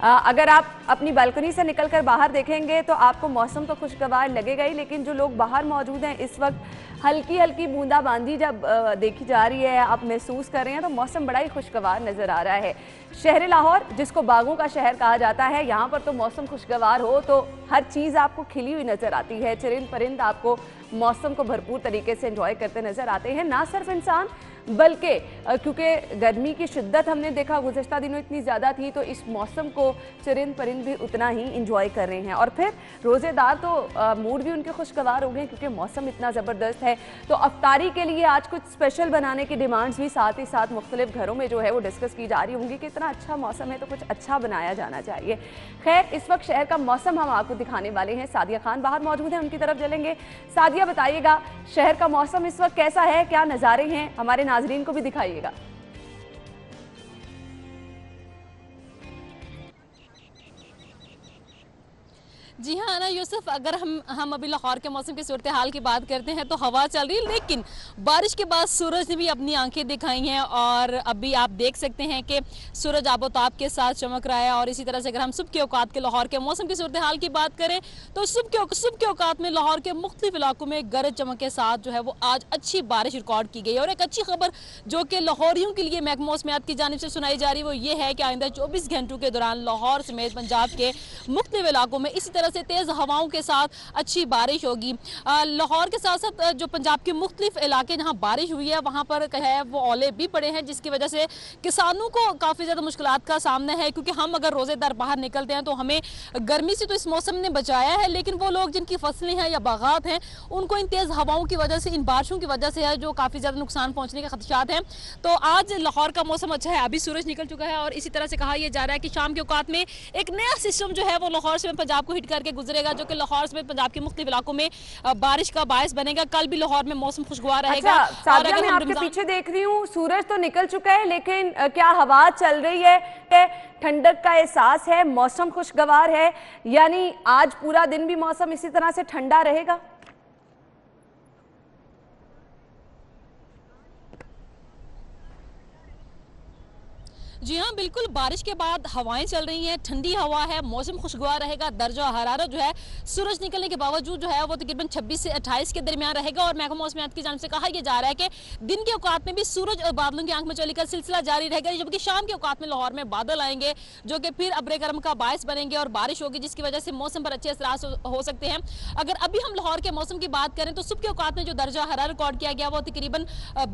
اگر آپ اپنی بالکنی سے نکل کر باہر دیکھیں گے تو آپ کو موسم تو خوشگوار لگے گا ہی, لیکن جو لوگ باہر موجود ہیں اس وقت ہلکی ہلکی بوندا باندی جب دیکھی جا رہی ہے, آپ محسوس کر رہے ہیں, تو موسم بڑا ہی خوشگوار نظر آ رہا ہے. شہر لاہور جس کو باغوں کا شہر کہا جاتا ہے, یہاں پر تو موسم خوشگوار ہو تو ہر چیز آپ کو کھلی ہوئی نظر آتی ہے, چرند پرند آپ کو موسم کو بھرپور طریقے سے انجوائے کرتے نظر آتے ہیں. نہ صرف انسان بلکہ کیونکہ گرمی کی شدت ہم نے دیکھا گزشتہ دنوں اتنی زیادہ تھی, تو اس موسم کو چرند پرند بھی اتنا ہی انجوائے کر رہے ہیں. اور پھر روزے دار تو موڈ بھی ان کے خوشگوار ہو گئے کیونکہ موسم اتنا زبردست ہے. تو افطاری کے لیے آج کچھ اسپیشل بنانے کی ڈیمانڈز بھی ساتھ ہی ساتھ مختلف گھروں میں جو ہے وہ ڈسکس کی جا رہی ہوں گی کہ اتنا اچھا موسم ہے تو کچھ اچھا بنایا جانا چاہیے. خیر, اس وقت شہر کا موسم ہم آپ کو دکھانے والے ہیں. سعدیہ خان باہر موجود ہیں, ان کی طرف چلیں گے. سعدیہ, بتائیے گا شہر کا موسم اس وقت کیسا ہے, کیا نظارے ہیں, ہمارے ناظرین کو بھی دکھائیے گا. جی ہاں انا یوسف, اگر ہم ابھی لاہور کے موسم کی صورتحال کی بات کرتے ہیں تو ہوا چل رہی ہے, لیکن بارش کے بعد سورج نے بھی اپنی آنکھیں دکھائی ہیں, اور ابھی آپ دیکھ سکتے ہیں کہ سورج آب و تاب کے ساتھ چمک رہا ہے. اور اسی طرح سے اگر ہم صبح کے اوقات کے لاہور کے موسم کی صورتحال کی بات کریں تو صبح کے اوقات میں لاہور کے مختلف علاقوں میں گرج چمک کے ساتھ جو ہے وہ آج اچھی بارش ریکارڈ کی گئی. اور ایک اچھی خبر جو کہ لاہوریوں کے لیے محکمہ موسمیات کی جانب سے سنائی جا رہی ہے وہ یہ ہے کہ آئندہ 24 گھنٹوں کے دوران لاہور سمیت پنجاب کے مختلف علاقوں میں اسی طرح سے تیز ہواؤں کے ساتھ اچھی بارش ہوگی. لاہور کے ساتھ ساتھ جو پنجاب کے مختلف علاقے جہاں بارش ہوئی ہے وہاں پر ہے وہ اولے بھی پڑے ہیں, جس کی وجہ سے کسانوں کو کافی زیادہ مشکلات کا سامنا ہے. کیونکہ ہم اگر روزے دار باہر نکلتے ہیں تو ہمیں گرمی سے تو اس موسم نے بچایا ہے, لیکن وہ لوگ جن کی فصلیں ہیں یا باغات ہیں ان کو ان تیز ہواؤں کی وجہ سے, ان بارشوں کی وجہ سے ہے جو کافی زیادہ نقصان پہنچنے کے خدشات ہیں. تو آج لاہور کا موسم اچھا ہے, ابھی سورج نکل چکا ہے, اور اسی طرح سے کہا یہ جا رہا ہے کہ شام کے اوقات میں ایک نیا سسٹم جو ہے وہ لاہور سے پنجاب کو ہٹ کر کے گزرے گا, جو کہ لاہور سے پنجاب کے مختلف علاقوں میں بارش کا باعث بنے گا. کل بھی لاہور میں موسم خوشگوار رہے گا. سعدیہ, میں آپ کے پیچھے دیکھ رہی ہوں سورج تو نکل چکا ہے, لیکن کیا ہوا چل رہی ہے, ٹھنڈک کا احساس ہے, موسم خوشگوار ہے, یعنی آج پورا دن بھی موسم اسی طرح سے ٹھنڈا رہے گا؟ جی ہاں بالکل, بارش کے بعد ہوائیں چل رہی ہیں, ٹھنڈی ہوا ہے, موسم خوشگوار رہے گا. درجہ حرارت جو ہے سورج نکلنے کے باوجود جو ہے وہ تقریباً 26 سے 28 کے درمیان رہے گا. اور محکمہ موسمیات کی جانب سے کہا یہ جا رہا ہے کہ دن کے اوقات میں بھی سورج اور بادلوں کی آنکھ میں چلی کا سلسلہ جاری رہے گا, جبکہ شام کے اوقات میں لاہور میں بادل آئیں گے جو کہ پھر ابر گرم کا باعث بنیں گے اور بارش ہوگی, جس کی وجہ سے موسم پر اچھے اثرات ہو سکتے ہیں. اگر ابھی ہم لاہور کے موسم کی بات کریں تو صبح کے اوقات میں جو درجہ حرارت ریکارڈ کیا گیا وہ تقریباً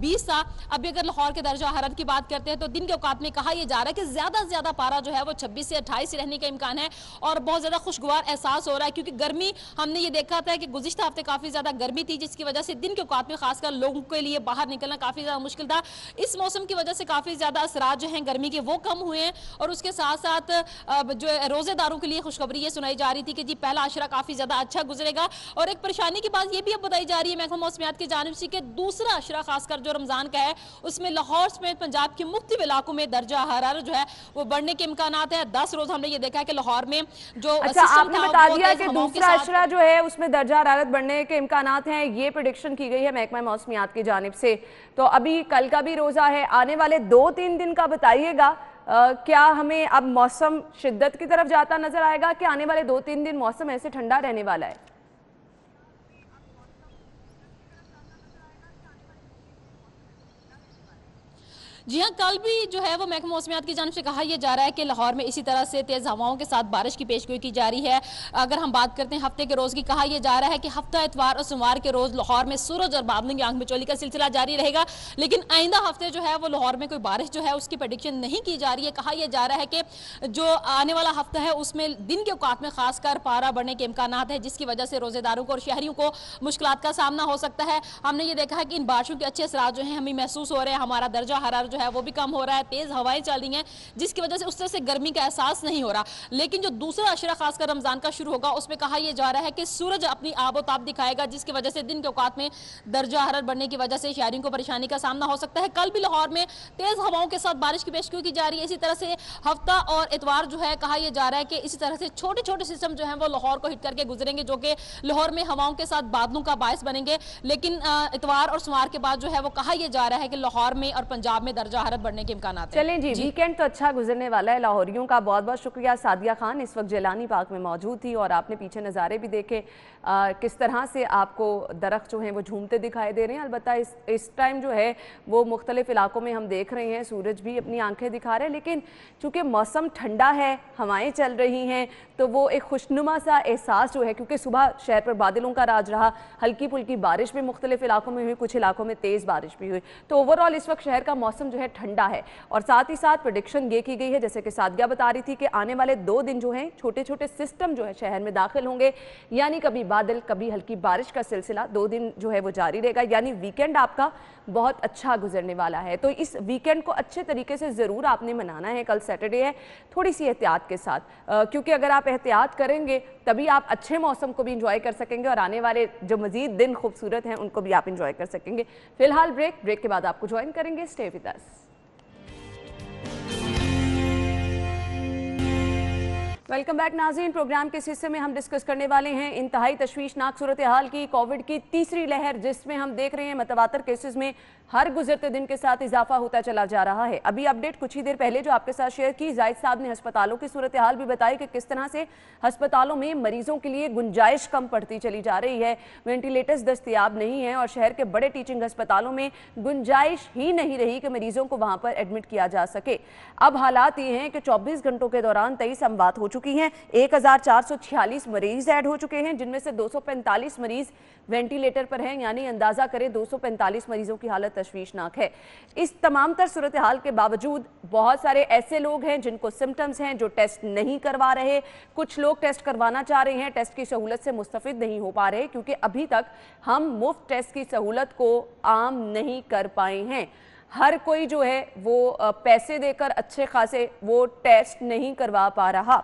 20 تھا. ابھی اگر لاہور کے درجہ حرارت کی بات کرتے ہیں تو دن کے اوقات میں کہا ये जा रहा है कि ज़्यादा से ज़्यादा पारा जो है वो 26 से 28 रहने का इम्कान है और बहुत ज़्यादा खुशगवार एहसास हो रहा है, क्योंकि गर्मी हमने ये देखा था कि गुज़िश्ता हफ्ते काफ़ी ज़्यादा गर्मी थी, जिसकी वजह से दिन के औकात में खासकर लोगों के लिए बाहर निकलना काफ़ी ज़्यादा मुश्किल था। इस मौसम की वजह से काफ़ी ज़्यादा असरात जो हैं गर्मी के वो कम हुए हैं और उसके साथ साथ जो रोज़ेदारों के लिए खुशखबरी ये सुनाई जा रही थी कि जी पहला अशरा काफ़ी ज़्यादा अच्छा गुजरेगा। और एक परेशानी की बात ये भी अब बताई जा रही है महकमा मौसमियात की जानिब से कि दूसरा अशरा खासकर जो रमज़ान का है उसमें लाहौर समेत पंजाब के मुख्तलिफ इलाकों में दर्जा हरारत जो है वो बढ़ने के इम्कानात है। 10 रोज हमने ये देखा है कि लाहौर में जो आपने बता दिया कि दूसरा अशरा जो है उसमें दर्जा हरारत बढ़ने के इम्कानात हैं, ये प्रेडिक्शन की गई है महकमा मौसमियात की जानिब से। तो अभी कल का भी रोज़ा है, आने वाले 2-3 दिन का बताइएगा, क्या हमें अब मौसम शिद्दत की तरफ जाता नजर आएगा कि आने वाले 2-3 दिन मौसम ऐसे ठंडा रहने वाला है? जी हाँ, कल भी जो है वो महकमा मौसमियात की जानिब से कहा यह जा रहा है कि लाहौर में इसी तरह से तेज़ हवाओं के साथ बारिश की पेशगोई की जा रही है। अगर हम बात करते हैं हफ्ते के रोज़ की, कहा यह जा रहा है कि हफ्ता इतवार और सोमवार के रोज़ लाहौर में सूरज और बादलों की आंख मिचौली का सिलसिला जारी रहेगा, लेकिन आइंदा हफ्ते जो है वो लाहौर में कोई बारिश जो है उसकी प्रेडिक्शन नहीं की जा रही है। कहा यह जा रहा है कि जो आने वाला हफ्ता है उसमें दिन के औकात में खासकर पारा बढ़ने के इम्कानात है, जिसकी वजह से रोज़ेदारों को और शहरियों को मुश्किलात का सामना हो सकता है। हमने ये देखा है कि इन बारिशों के अच्छे असरात जो हैं हमें महसूस हो रहे हैं, हमारा दर्जा हरारत जो है वो भी कम हो रहा है, तेज हवाएं चल रही हैं, जिसकी वजह से उस तरह से गर्मी का एहसास नहीं हो रहा। लेकिन जो दूसरा अशरा खासकर रमजान का शुरू होगा उसमें कहा यह जा रहा है कि सूरज अपनी आबोताब दिखाएगा, जिसकी वजह से दिन के औकात में दर्जा हरारत बढ़ने की वजह से शहरियों को परेशानी का सामना हो सकता है। कल भी लाहौर में तेज हवाओं के साथ बारिश की पेशगोई की जा रही है। इसी तरह से हफ्ता और इतवार जो है कहा यह जा रहा है कि इसी तरह से छोटे छोटे सिस्टम जो है वो लाहौर को हिट करके गुजरेंगे, जो कि लाहौर में हवाओं के साथ बादलों का बायस बनेंगे। लेकिन इतवार और सोमवार के बाद जो है वो कहा यह जा रहा है कि लाहौर में और पंजाब में दर्जा हरारत बढ़ने के इम्कान हैं। चलें जी, वीकेंड तो अच्छा गुजरने वाला है। लाहौरियों का बहुत बहुत शुक्रिया। सादिया खान इस वक्त जेलानी पार्क में मौजूद थी और आपने पीछे नज़ारे भी देखे किस तरह से आपको दरख्त जो हैं वो झूमते दिखाई दे रहे हैं। अलबत्ता इस टाइम जो है वो मुख्तलिफ इलाकों में हम देख रहे हैं सूरज भी अपनी आंखें दिखा रहे हैं, लेकिन चूँकि मौसम ठंडा है, हवाएं चल रही हैं, तो वो एक खुशनुमा सा एहसास जो है, क्योंकि सुबह शहर पर बादलों का राज रहा, हल्की फुल्की बारिश भी मुख्तलिफ इलाकों में हुई, कुछ इलाकों में तेज़ बारिश भी हुई, तो ओवरऑल इस वक्त शहर का मौसम जो है ठंडा है। और साथ ही साथ प्रेडिक्शन ये की गई है, जैसे कि सादिया बता रही थी, कि आने वाले 2 दिन जो हैं छोटे छोटे सिस्टम जो है शहर में दाखिल होंगे, यानी कभी बादल कभी हल्की बारिश का सिलसिला 2 दिन जो है वो जारी रहेगा, यानी वीकेंड आपका बहुत अच्छा गुजरने वाला है। तो इस वीकेंड को अच्छे तरीके से ज़रूर आपने मनाना है। कल सैटरडे है, थोड़ी सी एहतियात के साथ, क्योंकि अगर आप एहतियात करेंगे तभी आप अच्छे मौसम को भी इंजॉय कर सकेंगे और आने वाले जो मज़ीद दिन खूबसूरत हैं उनको भी आप इंजॉय कर सकेंगे। फिलहाल ब्रेक के बाद आपको ज्वाइन करेंगे। Stay with us. Welcome back नाज़रीन। प्रोग्राम के इस हिस्से में हम डिस्कस करने वाले हैं इंतहाई तशवीशनाक सूरत हाल की, कोविड की तीसरी लहर, जिसमें हम देख रहे हैं मतवातर केसेस में हर गुजरते दिन के साथ इजाफा होता चला जा रहा है। अभी अपडेट कुछ ही देर पहले जो आपके साथ शेयर की, जाहिद साहब ने अस्पतालों की सूरत हाल भी बताई कि किस तरह से अस्पतालों में मरीजों के लिए गुंजाइश कम पड़ती चली जा रही है, वेंटिलेटर्स दस्तियाब नहीं है और शहर के बड़े टीचिंग अस्पतालों में गुंजाइश ही नहीं रही कि मरीजों को वहां पर एडमिट किया जा सके। अब हालात ये हैं कि 24 घंटों के दौरान 23 अमवात हो चुकी हैं, 1446 मरीज ऐड हो चुके हैं, जिनमें से 245 मरीज वेंटिलेटर पर हैं, यानी अंदाजा करें 245 मरीजों की हालत तशवीशनाक है। इस तमाम तर सूरत हाल के बावजूद बहुत सारे ऐसे लोग हैं जिनको सिम्टम्स हैं, जो टेस्ट नहीं करवा रहे। कुछ लोग टेस्ट करवाना चाह रहे हैं, टेस्ट की सहूलत से मुस्तफिद नहीं हो पा रहे, क्योंकि अभी तक हम मुफ्त टेस्ट की सहूलत को आम नहीं कर पाए हैं। हर कोई जो है वो पैसे देकर अच्छे खासे वो टेस्ट नहीं करवा पा रहा।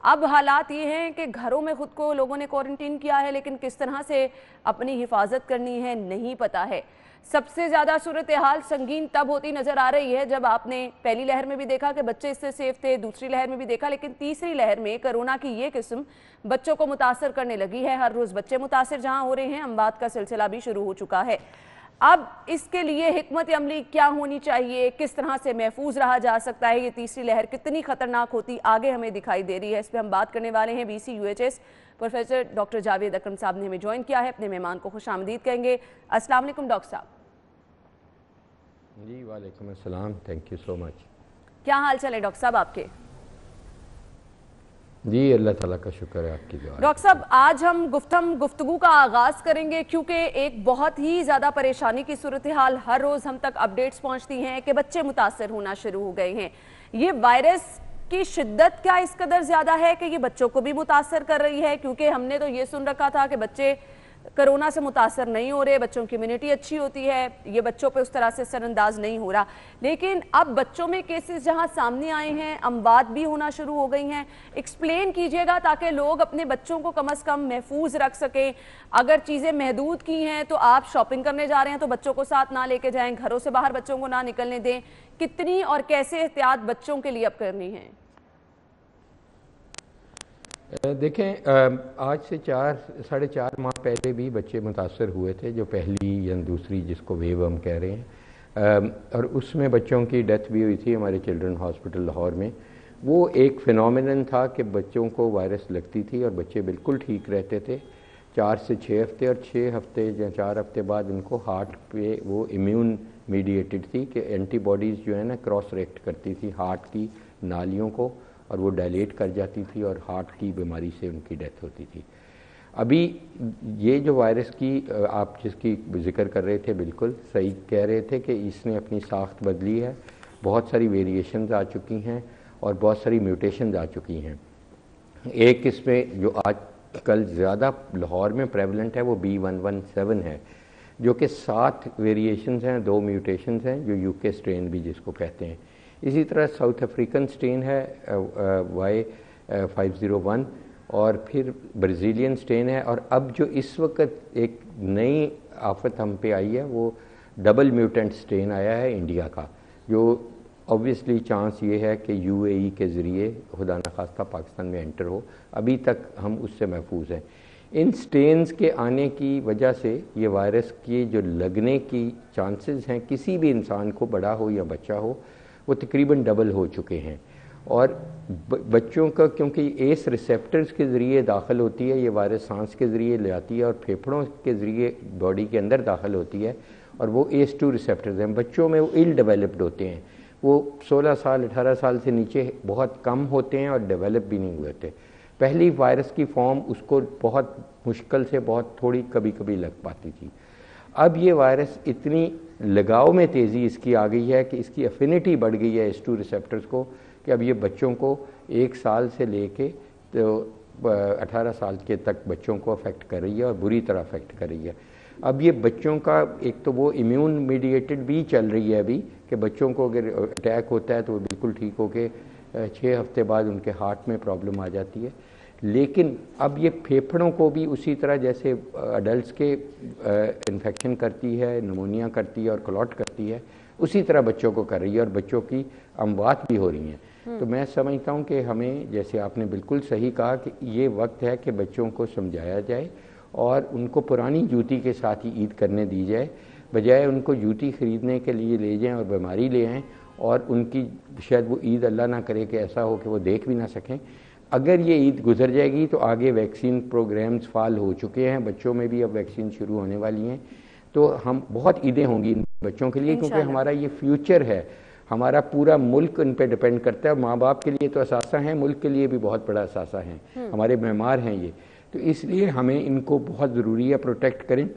अब हालात ये हैं कि घरों में खुद को लोगों ने क्वारंटीन किया है, लेकिन किस तरह से अपनी हिफाजत करनी है नहीं पता है। सबसे ज़्यादा सूरत हाल संगीन तब होती नज़र आ रही है जब आपने पहली लहर में भी देखा कि बच्चे इससे सेफ थे, दूसरी लहर में भी देखा, लेकिन तीसरी लहर में कोरोना की ये किस्म बच्चों को मुतासर करने लगी है। हर रोज़ बच्चे मुतासर जहाँ हो रहे हैं, अमवात का सिलसिला भी शुरू हो चुका है। अब इसके लिए हिकमत अमली क्या होनी चाहिए, किस तरह से महफूज रहा जा सकता है, ये तीसरी लहर कितनी खतरनाक होती आगे हमें दिखाई दे रही है, इस पर हम बात करने वाले हैं। BC UHS professor doctor Javed Akram साहब ने हमें ज्वाइन किया है। अपने मेहमान को खुशामदीद कहेंगे। अस्सलाम वालेकुम डॉक्टर साहब। जी वालेकुम अस्सलाम, थैंक यू सो मच। क्या हाल चाल है डॉक्टर साहब आपके? जी, अल्लाह ताला का शुक्र है आपकी दुआ। डॉक्टर साहब, आज हम गुफ्तगू का आगाज़ करेंगे क्योंकि एक बहुत ही ज़्यादा परेशानी की सूरत हाल हर रोज़ हम तक अपडेट्स पहुंचती हैं कि बच्चे मुतासर होना शुरू हो गए हैं। ये वायरस की शिद्दत क्या इस कदर ज़्यादा है कि ये बच्चों को भी मुतासर कर रही है? क्योंकि हमने तो ये सुन रखा था कि बच्चे कोरोना से मुतासर नहीं हो रहे, बच्चों की इम्यूनिटी अच्छी होती है, ये बच्चों पे उस तरह से असरअंदाज नहीं हो रहा। लेकिन अब बच्चों में केसेस जहां सामने आए हैं, अमवात भी होना शुरू हो गई हैं। एक्सप्लेन कीजिएगा ताकि लोग अपने बच्चों को कम से कम महफूज रख सकें। अगर चीज़ें महदूद की हैं तो आप शॉपिंग करने जा रहे हैं तो बच्चों को साथ ना लेके जाएं, घरों से बाहर बच्चों को ना निकलने दें। कितनी और कैसे एहतियात बच्चों के लिए अब करनी है? देखें, आज से 4-4.5 माह पहले भी बच्चे मुतासर हुए थे, जो पहली या दूसरी जिसको वेव हम कह रहे हैं, और उसमें बच्चों की डेथ भी हुई थी हमारे चिल्ड्रन हॉस्पिटल लाहौर में। वो एक फिनोमिनन था कि बच्चों को वायरस लगती थी और बच्चे बिल्कुल ठीक रहते थे 4 से 6 हफ्ते, और 6 हफ्ते या 4 हफ्ते बाद उनको हार्ट पे वो इम्यून मीडिएटेड थी कि एंटीबॉडीज़ जो है ना क्रॉस रिएक्ट करती थी हार्ट की नालियों को, और वो डायलेट कर जाती थी और हार्ट की बीमारी से उनकी डेथ होती थी। अभी ये जो वायरस की आप जिसकी जिक्र कर रहे थे, बिल्कुल सही कह रहे थे कि इसने अपनी साख्त बदली है, बहुत सारी वेरिएशंस आ चुकी हैं और बहुत सारी म्यूटेशंस आ चुकी हैं। एक इसमें जो आज कल ज़्यादा लाहौर में प्रेवलेंट है वो B117 है, जो कि 7 वेरिएशंस हैं, 2 म्यूटेशंस हैं, जो यूके स्ट्रेन भी जिसको कहते हैं। इसी तरह साउथ अफ्रीकन स्ट्रेन है Y501, और फिर ब्राज़ीलियन स्ट्रेन है, और अब जो इस वक्त एक नई आफत हम पे आई है वो डबल म्यूटेंट स्ट्रेन आया है इंडिया का, जो ऑब्वियसली चांस ये है कि UAE के ज़रिए खुदा न खास्ता पाकिस्तान में एंटर हो। अभी तक हम उससे महफूज हैं। इन स्ट्रेन्स के आने की वजह से ये वायरस के जो लगने की चांसेस हैं किसी भी इंसान को, बड़ा हो या बच्चा हो, वो तकरीबन डबल हो चुके हैं। और बच्चों का क्योंकि एस रिसेप्टर्स के ज़रिए दाखिल होती है, ये वायरस सांस के ज़रिए ले आती है और फेफड़ों के ज़रिए बॉडी के अंदर दाखिल होती है, और वो ACE2 रिसेप्टर्स हैं बच्चों में, वो इल डेवलप्ड होते हैं, वो 16 साल 18 साल से नीचे बहुत कम होते हैं और डेवलप भी नहीं हुए होते। पहली वायरस की फॉर्म उसको बहुत मुश्किल से बहुत थोड़ी कभी कभी लग पाती थी। अब ये वायरस इतनी लगाव में तेज़ी इसकी आ गई है कि इसकी एफिनिटी बढ़ गई है ACE2 रिसेप्टर्स को, कि अब ये बच्चों को 1 साल से लेके तो 18 साल के तक बच्चों को अफेक्ट कर रही है और बुरी तरह अफेक्ट कर रही है। अब ये बच्चों का एक तो वो इम्यून मीडिएटेड भी चल रही है अभी, कि बच्चों को अगर अटैक होता है तो वो बिल्कुल ठीक होके 6 हफ्ते बाद उनके हार्ट में प्रॉब्लम आ जाती है। लेकिन अब ये फेफड़ों को भी उसी तरह जैसे अडल्ट्स के इन्फेक्शन करती है, नमूनिया करती है और क्लॉट करती है, उसी तरह बच्चों को कर रही है और बच्चों की अमवात भी हो रही हैं। तो मैं समझता हूँ कि हमें, जैसे आपने बिल्कुल सही कहा, कि ये वक्त है कि बच्चों को समझाया जाए और उनको पुरानी जूती के साथ ही ईद करने दी जाए, बजाय उनको जूती ख़रीदने के लिए ले जाएं और बीमारी ले आएँ और उनकी शायद वो ईद अल्लाह ना करे कि ऐसा हो कि वो देख भी ना सकें। अगर ये ईद गुजर जाएगी तो आगे वैक्सीन प्रोग्राम्स फाल हो चुके हैं, बच्चों में भी अब वैक्सीन शुरू होने वाली हैं, तो हम बहुत ईदें होंगी इन बच्चों के लिए, क्योंकि हमारा ये फ्यूचर है, हमारा पूरा मुल्क इन पे डिपेंड करता है। माँ बाप के लिए तो असासा है, मुल्क के लिए भी बहुत बड़ा असासा है, हमारे मेहमान हैं ये, तो इसलिए हमें इनको बहुत ज़रूरी है प्रोटेक्ट करें।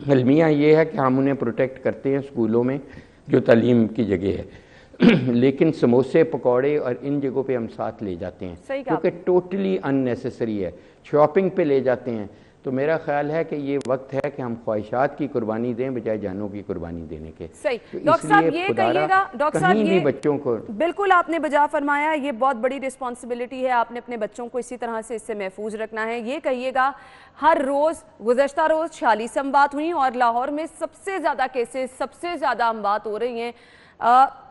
अलमिया ये है कि हम उन्हें प्रोटेक्ट करते हैं स्कूलों में जो तालीम की जगह है, लेकिन समोसे पकौड़े और इन जगहों पे हम साथ ले जाते हैं क्योंकि टोटली अननेसेसरी है। शॉपिंग पे ले जाते हैं, तो मेरा ख्याल है कि ये वक्त है कि हम ख्वाहिशात की कुर्बानी दें बजाय जानों की कुर्बानी देने के। सही। तो डॉक्टर साहब ये कहिएगा, डॉक्टर साहब ये बच्चों को बिल्कुल आपने बजा फरमाया, ये बहुत बड़ी रिस्पॉन्सिबिलिटी है, आपने अपने बच्चों को इसी तरह से इससे महफूज रखना है। ये कहिएगा, हर रोज़ गुज़श्ता रोज़ 46 अमवात हुई और लाहौर में सबसे ज़्यादा केसेस, सबसे ज़्यादा अमवात हो रही हैं।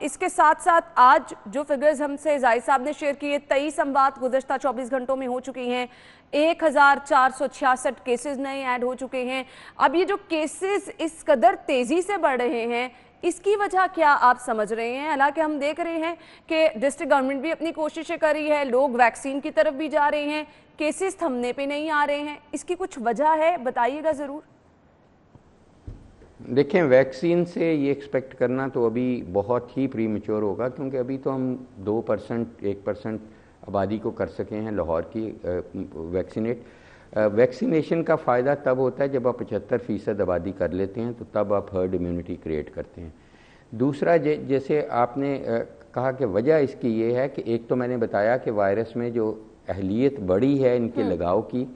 इसके साथ साथ आज जो फिगर्स हमसे जाहिद साहब ने शेयर किए, 23 अमवात गुज़श्ता 24 घंटों में हो चुकी हैं, 1466 केसेस नए ऐड हो चुके हैं। अब ये जो केसेस इस कदर तेज़ी से बढ़ रहे हैं, इसकी वजह क्या आप समझ रहे हैं? हालांकि हम देख रहे हैं कि डिस्ट्रिक्ट गवर्नमेंट भी अपनी कोशिशें कर रही है, लोग वैक्सीन की तरफ भी जा रहे हैं, केसेस थमने पे नहीं आ रहे हैं, इसकी कुछ वजह है, बताइएगा ज़रूर। देखें, वैक्सीन से ये एक्सपेक्ट करना तो अभी बहुत ही प्रीमेच्योर होगा, क्योंकि अभी तो हम 2%, 1% आबादी को कर सके हैं लाहौर की वैक्सीनेट। वैक्सीनेशन का फ़ायदा तब होता है जब आप 75% आबादी कर लेते हैं, तो तब आप हर्ड इम्यूनिटी क्रिएट करते हैं। दूसरा जैसे आपने कहा कि वजह इसकी ये है कि एक तो मैंने बताया कि वायरस में जो अहलियत बड़ी है इनके लगाव की,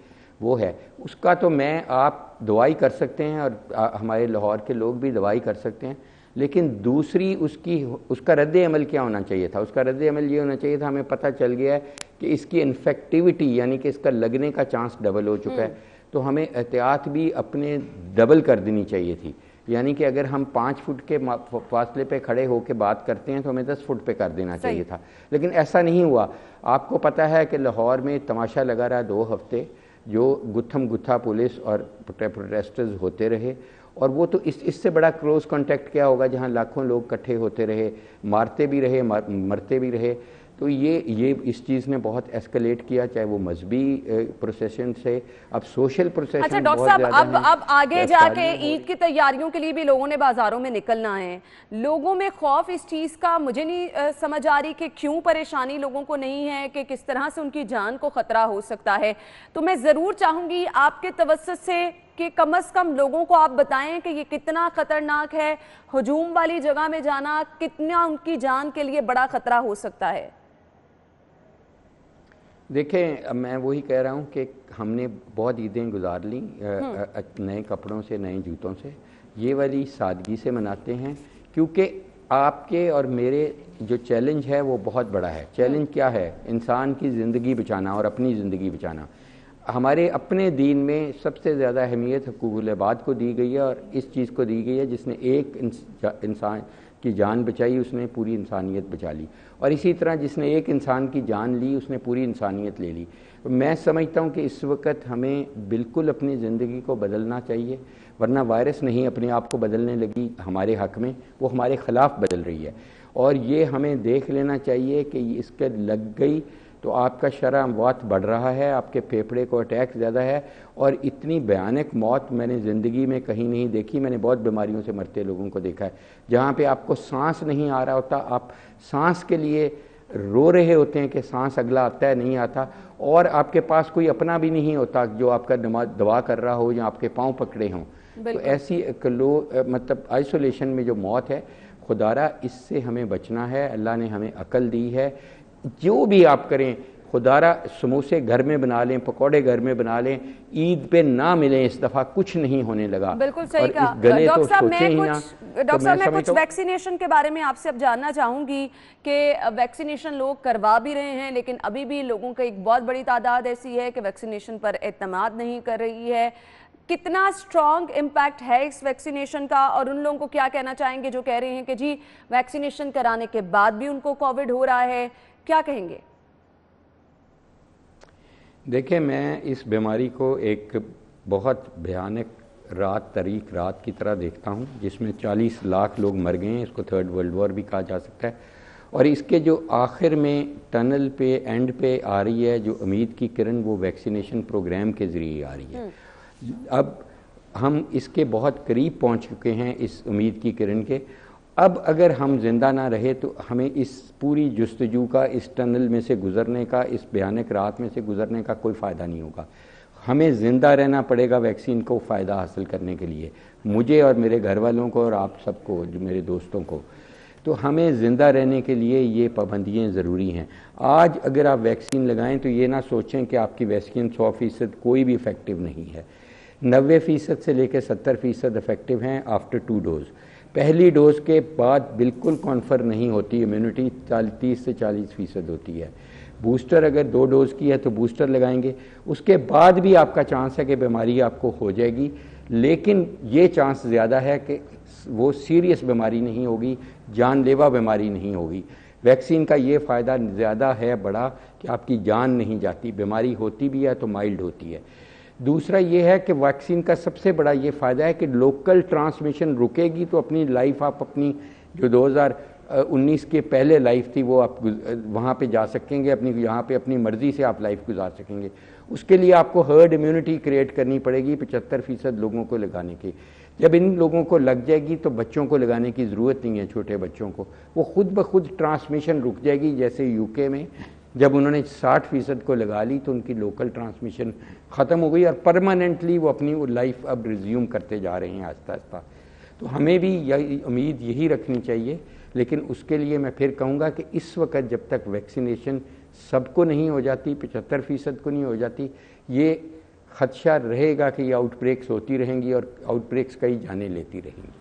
वो है, उसका तो मैं आप दवाई कर सकते हैं और हमारे लाहौर के लोग भी दवाई कर सकते हैं, लेकिन दूसरी उसका रद्द अमल क्या होना चाहिए था? उसका रद्द अमल ये होना चाहिए था, हमें पता चल गया है कि इसकी इन्फेक्टिविटी यानी कि इसका लगने का चांस डबल हो चुका है, तो हमें एहतियात भी अपने डबल कर देनी चाहिए थी। यानी कि अगर हम 5 फुट के फासले पे खड़े होकर बात करते हैं तो हमें 10 फुट पे कर देना चाहिए था, लेकिन ऐसा नहीं हुआ। आपको पता है कि लाहौर में तमाशा लगा रहा 2 हफ्ते, जो गुत्थम गुत्था पुलिस और प्रोटेस्टर्स होते रहे, और वो तो इससे बड़ा क्लोज कांटेक्ट क्या होगा जहां लाखों लोग इकट्ठे होते रहे, मारते भी रहे, मरते भी रहे। तो ये इस चीज़ ने बहुत एस्केलेट किया, चाहे वो मजहबी प्रोसेशन से, अब सोशल प्रोसेशन। अच्छा डॉक्टर साहब, अब आगे जाके ईद की तैयारियों के लिए भी लोगों ने बाजारों में निकलना है, लोगों में खौफ इस चीज़ का मुझे नहीं समझ आ रही कि क्यों परेशानी लोगों को नहीं है कि किस तरह से उनकी जान को ख़तरा हो सकता है। तो मैं ज़रूर चाहूँगी आपके तवज्जुह से कि कम से कम लोगों को आप बताएं कि ये कितना ख़तरनाक है, हजूम वाली जगह में जाना कितना उनकी जान के लिए बड़ा ख़तरा हो सकता है। देखें, मैं वही कह रहा हूँ कि हमने बहुत ईदें गुजार ली नए कपड़ों से, नए जूतों से, ये वाली सादगी से मनाते हैं, क्योंकि आपके और मेरे जो चैलेंज है वो बहुत बड़ा है। चैलेंज क्या है? इंसान की ज़िंदगी बचाना और अपनी ज़िंदगी बचाना। हमारे अपने दीन में सबसे ज़्यादा अहमियत हुकूकुल इबाद को दी गई है, और इस चीज़ को दी गई है जिसने एक इंसान की जान बचाई उसने पूरी इंसानियत बचा ली, और इसी तरह जिसने एक इंसान की जान ली उसने पूरी इंसानियत ले ली। मैं समझता हूँ कि इस वक्त हमें बिल्कुल अपनी ज़िंदगी को बदलना चाहिए, वरना वायरस नहीं अपने आप को बदलने लगी हमारे हक़ में, वो हमारे ख़िलाफ़ बदल रही है। और ये हमें देख लेना चाहिए कि इसके लग गई तो आपका शरह अमवात बढ़ रहा है, आपके फेफड़े को अटैक ज़्यादा है, और इतनी भयानक मौत मैंने ज़िंदगी में कहीं नहीं देखी। मैंने बहुत बीमारियों से मरते लोगों को देखा है, जहाँ पे आपको सांस नहीं आ रहा होता, आप सांस के लिए रो रहे होते हैं कि सांस अगला आता है नहीं आता, और आपके पास कोई अपना भी नहीं होता जो आपका दवा कर रहा हो या आपके पाँव पकड़े हों। तो ऐसी मतलब आइसोलेशन में जो मौत है, खुदारा इससे हमें बचना है। अल्लाह ने हमें अकल दी है, जो भी आप करें, खुदारा समोसे घर में बना लें, पकौड़े घर में बना लें, ईद पे ना मिलें, इस दफ़ा कुछ नहीं होने लगा। बिल्कुल सही कहा डॉक्टर साहब। मैं कुछ वैक्सीनेशन के बारे में आपसे अब जानना चाहूँगी कि वैक्सीनेशन लोग करवा भी रहे हैं, लेकिन अभी भी लोगों की एक बहुत बड़ी तादाद ऐसी है कि वैक्सीनेशन पर एतमाद नहीं कर रही है। कितना स्ट्रॉन्ग इम्पैक्ट है इस वैक्सीनेशन का, और उन लोगों को क्या कहना चाहेंगे जो कह रहे हैं कि जी वैक्सीनेशन कराने के बाद भी उनको कोविड हो रहा है, क्या कहेंगे? देखिए, मैं इस बीमारी को एक बहुत भयानक तारीख रात की तरह देखता हूँ, जिसमें 40 लाख लोग मर गए हैं। इसको 3rd वर्ल्ड वॉर भी कहा जा सकता है। और इसके जो आखिर में टनल पे एंड पे आ रही है जो उम्मीद की किरण, वो वैक्सीनेशन प्रोग्राम के ज़रिए आ रही है। अब हम इसके बहुत करीब पहुँच चुके हैं इस उम्मीद की किरण के। अब अगर हम ज़िंदा ना रहे तो हमें इस पूरी जुस्तजू का, इस टनल में से गुज़रने का, इस भयानक रात में से गुज़रने का कोई फ़ायदा नहीं होगा। हमें ज़िंदा रहना पड़ेगा वैक्सीन को फ़ायदा हासिल करने के लिए, मुझे और मेरे घर वालों को और आप सबको, जो मेरे दोस्तों को। तो हमें ज़िंदा रहने के लिए ये पाबंदियाँ ज़रूरी हैं। आज अगर आप वैक्सीन लगाएं तो ये ना सोचें कि आपकी वैक्सीन 100% कोई भी इफ़ेक्टिव नहीं है। 90% से लेकर 70% इफ़ेक्टिव हैं आफ्टर 2 डोज़। पहली डोज़ के बाद बिल्कुल कॉन्फर नहीं होती, इम्यूनिटी 30 से 40% होती है। बूस्टर अगर 2 डोज़ की है तो बूस्टर लगाएंगे, उसके बाद भी आपका चांस है कि बीमारी आपको हो जाएगी, लेकिन ये चांस ज़्यादा है कि वो सीरियस बीमारी नहीं होगी, जानलेवा बीमारी नहीं होगी। वैक्सीन का ये फ़ायदा ज़्यादा है बड़ा कि आपकी जान नहीं जाती, बीमारी होती भी है तो माइल्ड होती है। दूसरा ये है कि वैक्सीन का सबसे बड़ा ये फ़ायदा है कि लोकल ट्रांसमिशन रुकेगी तो अपनी लाइफ आप अपनी जो 2019 के पहले लाइफ थी वो आप वहाँ पे जा सकेंगे, अपनी यहाँ पे अपनी मर्ज़ी से आप लाइफ गुजार सकेंगे। उसके लिए आपको हर्ड इम्यूनिटी क्रिएट करनी पड़ेगी 75% लोगों को लगाने की। जब इन लोगों को लग जाएगी तो बच्चों को लगाने की ज़रूरत नहीं है, छोटे बच्चों को, वो खुद ब खुद ट्रांसमिशन रुक जाएगी। जैसे यूके में जब उन्होंने 60% को लगा ली तो उनकी लोकल ट्रांसमिशन ख़त्म हो गई और परमानेंटली वो अपनी वो लाइफ अब रिज्यूम करते जा रहे हैं आहिस्ता आहिस्ता। तो हमें भी यही उम्मीद यही रखनी चाहिए, लेकिन उसके लिए मैं फिर कहूँगा कि इस वक्त जब तक वैक्सीनेशन सबको नहीं हो जाती, 75% को नहीं हो जाती, ये खदशा रहेगा कि ये आउटब्रेक्स होती रहेंगी और आउटब्रेक्स कई जाने लेती रहेंगी।